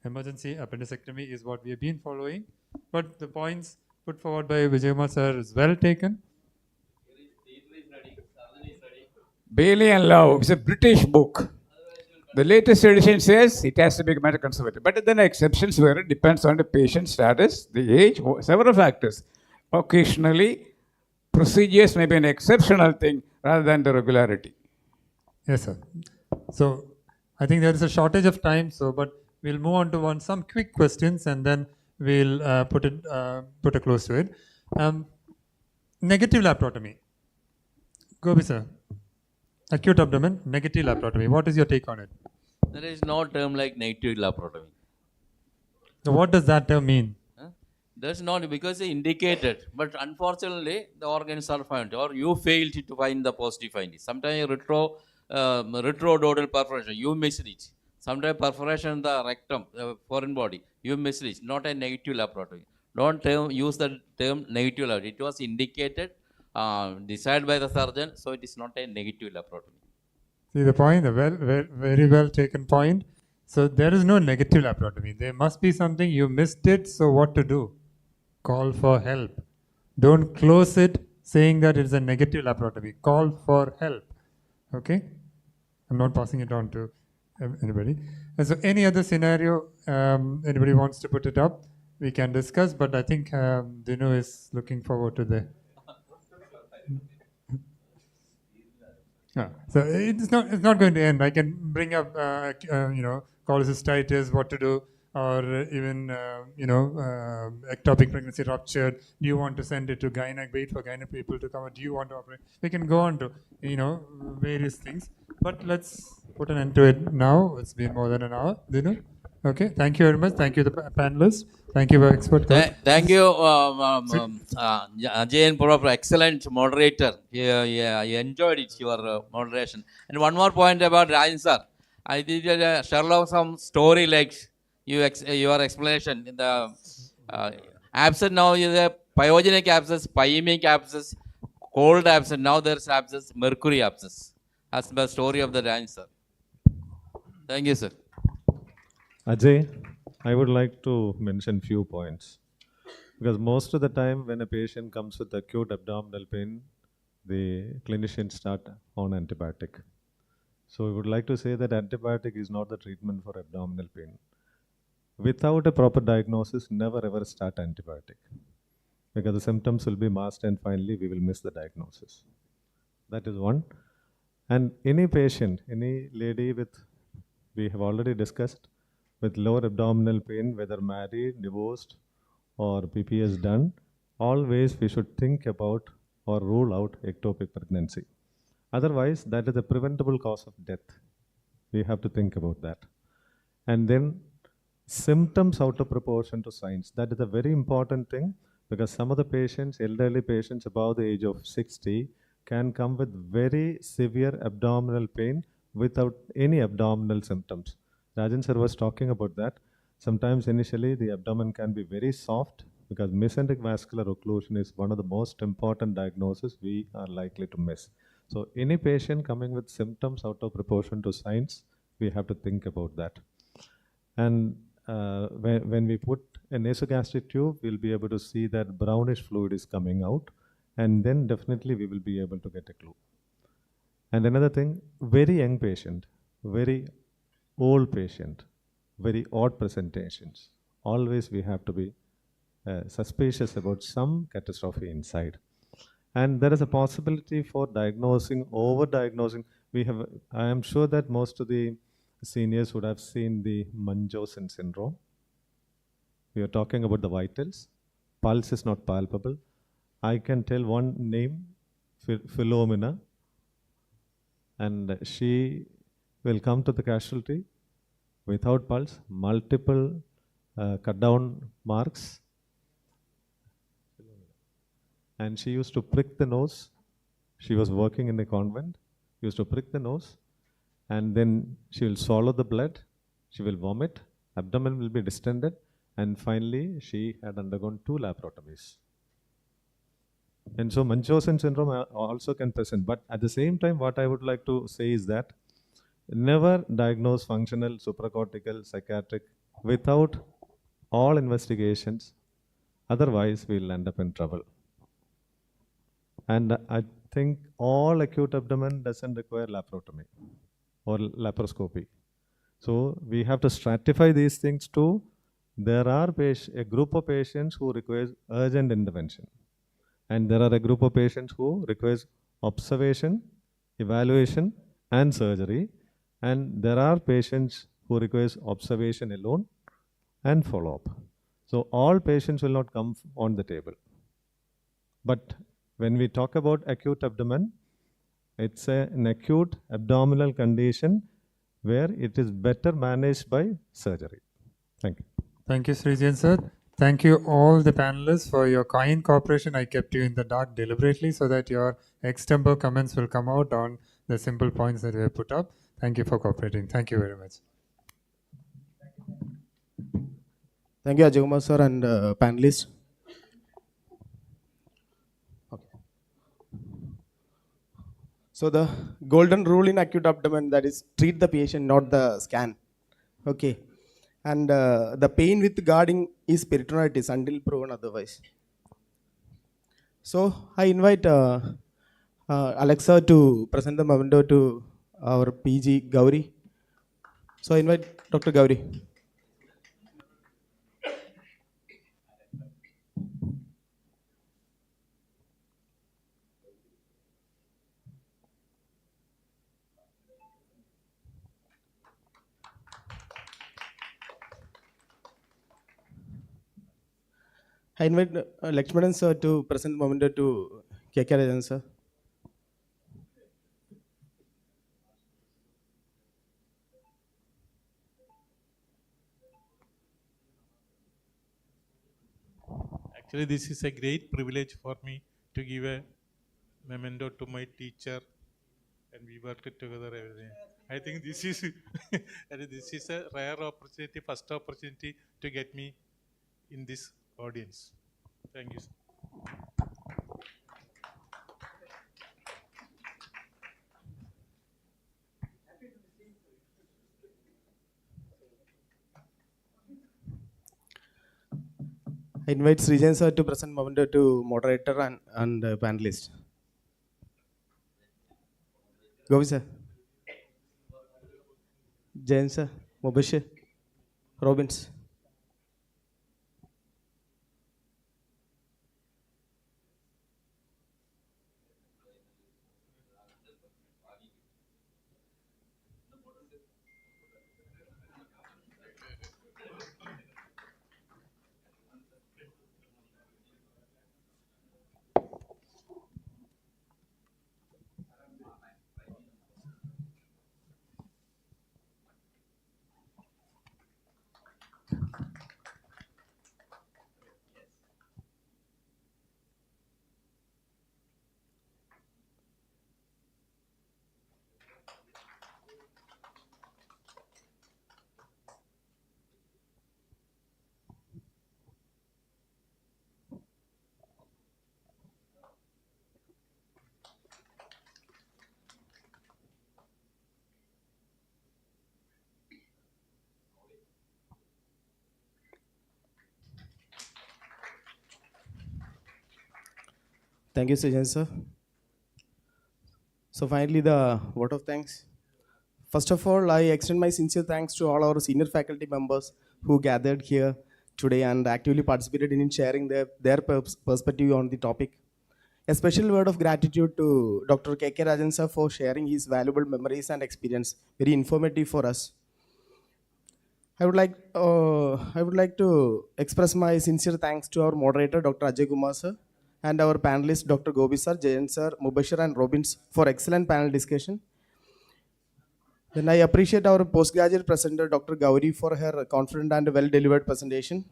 Emergency appendicectomy is what we have been following. But the points put forward by Vijayamar sir is well taken. Bailey and Love is a British book. The latest edition says it has to be medical conservative. But then exceptions where it depends on the patient status, the age, several factors. Occasionally, procedures may be an exceptional thing rather than the regularity. Yes, sir. So I think there is a shortage of time. So, but we'll move on to some quick questions, and then we'll put a close to it. Negative laparotomy. Gobi sir. Acute abdomen, negative laparotomy. What is your take on it? There is no term like negative laparotomy. So what does that term mean? That's not because they indicated, but unfortunately the organs are found, or you failed to find the positive findings. Sometimes retrodorsal perforation, you missed it. Sometimes perforation in the rectum, foreign body, you missed it. Not a negative laparotomy. Don't use the term negative laparotomy. It was indicated, decided by the surgeon, so it is not a negative laparotomy. See the point, very well taken point. So there is no negative laparotomy. There must be something you missed it, so what to do? Call for help. Don't close it saying that it's a negative laparotomy. Call for help. Okay? I'm not passing it on to anybody. And so any other scenario anybody wants to put it up, we can discuss, but I think Dinu is looking forward to the... So it's not going to end. I can bring up cholecystitis, what to do, or even ectopic pregnancy ruptured. Do you want to send it to gynec? Wait for gynec people to come. Or do you want to operate? We can go on to various things. But let's put an end to it now. It's been more than an hour. Dinu? Okay. Thank you very much. Thank you the panelists. Thank you, expert. Thank you, Ajay, for excellent moderator. Yeah, I enjoyed it, your moderation. And one more point about Rajan sir. I did Sherlock some story like your explanation in the abscess. Now is a pyogenic abscess, pyemic abscess, cold abscess. Now there's abscess, mercury abscess. That's the story of the Rajan sir. Thank you, sir. Ajay, I would like to mention few points. Because most of the time when a patient comes with acute abdominal pain, the clinicians start on antibiotic. So I would like to say that antibiotic is not the treatment for abdominal pain. Without a proper diagnosis, never ever start antibiotic. Because the symptoms will be masked and finally we will miss the diagnosis. That is one. And any patient, any lady with, we have already discussed, with lower abdominal pain, whether married, divorced, or PPS done, always we should think about or rule out ectopic pregnancy. Otherwise, that is a preventable cause of death. We have to think about that. And then symptoms out of proportion to signs. That is a very important thing because some of the patients, elderly patients above the age of 60, can come with very severe abdominal pain without any abdominal symptoms. Rajan sir was talking about that. Sometimes initially the abdomen can be very soft because mesenteric vascular occlusion is one of the most important diagnoses we are likely to miss. So any patient coming with symptoms out of proportion to signs, we have to think about that. And when we put a nasogastric tube, we'll be able to see that brownish fluid is coming out, and then definitely we will be able to get a clue. And another thing, very young patient, very old patient, very odd presentations. Always we have to be suspicious about some catastrophe inside. And there is a possibility for diagnosing, over-diagnosing. I am sure that most of the seniors would have seen the Munchausen syndrome. We are talking about the vitals. Pulse is not palpable. I can tell one name, Philomena, and she will come to the casualty without pulse, multiple cut down marks. And she used to prick the nose. She was working in a convent, used to prick the nose, and then she will swallow the blood, she will vomit, abdomen will be distended, and finally she had undergone 2 laparotomies. And so Munchausen syndrome also can present, but at the same time what I would like to say is that never diagnose functional, supracortical, psychiatric without all investigations, otherwise we'll end up in trouble. And I think all acute abdomen doesn't require laparotomy or laparoscopy. So we have to stratify these things too. There are a group of patients who requires urgent intervention. And there are a group of patients who requires observation, evaluation, and surgery. And there are patients who requires observation alone and follow-up. So all patients will not come on the table. But when we talk about acute abdomen, it's an acute abdominal condition where it is better managed by surgery. Thank you. Thank you, Srijan sir. Thank you all the panelists for your kind cooperation. I kept you in the dark deliberately so that your extempore comments will come out on the simple points that we have put up. Thank you for cooperating. Thank you very much. Thank you, Ajay Kumar sir and panelists. So the golden rule in acute abdomen, that is treat the patient, not the scan. Okay. And the pain with guarding is peritonitis until proven otherwise. So I invite Alexa to present the memento to our PG Gauri. So I invite Dr. Gauri. I invite Lakshmanan sir to present the memento to KK Rajan sir. Actually, this is a great privilege for me to give a memento to my teacher, and we worked together every day. I think this is this is a rare opportunity, first opportunity to get me in this audience. Thank you, sir. I invite Srijan sir to present memento to moderator and panelist. Govi sir. Jain sir. Mubashir. Robins. Thank you, Srijan sir. So finally, the vote of thanks. First of all, I extend my sincere thanks to all our senior faculty members who gathered here today and actively participated in sharing their perspective on the topic. A special word of gratitude to Dr. KK Rajan sir for sharing his valuable memories and experience, very informative for us. I would like to express my sincere thanks to our moderator, Dr. Ajay Kumar sir, and our panelists, Dr. Gobi sir, Jayan sir, Mubashir and Robins for excellent panel discussion. Then I appreciate our postgraduate presenter, Dr. Gauri, for her confident and well-delivered presentation.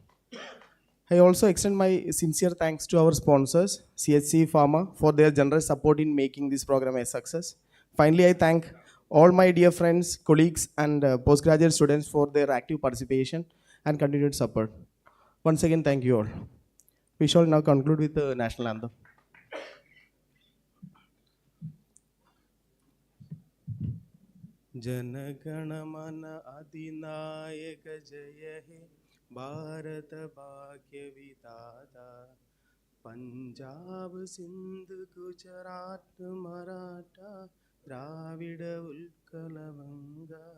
I also extend my sincere thanks to our sponsors, CHC Pharma, for their generous support in making this program a success. Finally, I thank all my dear friends, colleagues, and postgraduate students for their active participation and continued support. Once again, thank you all. We shall now conclude with the national anthem. जनगण मन अधिनायक जय हे भारत भाग्य विधाता पंजाब सिंध गुजरात मराठा द्राविड उत्कल गंगा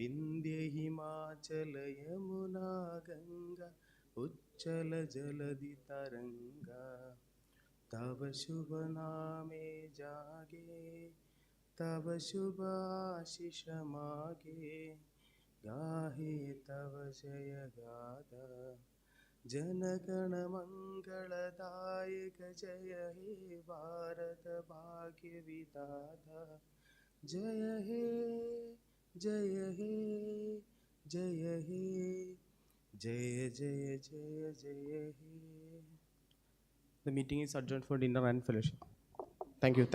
विंध्य हिमाचल यमुना गंगा उच्चल जलधि तरंगा तव शुभ नामे जागे तव शुभ आशीष मागे गाहे तव जय गाथा जनगण मंगलदायक जय हे भारत भाग्य विधाता जय हे जय हे जय हे जय जय जय जय हे. The meeting is adjourned for dinner and fellowship. Thank you.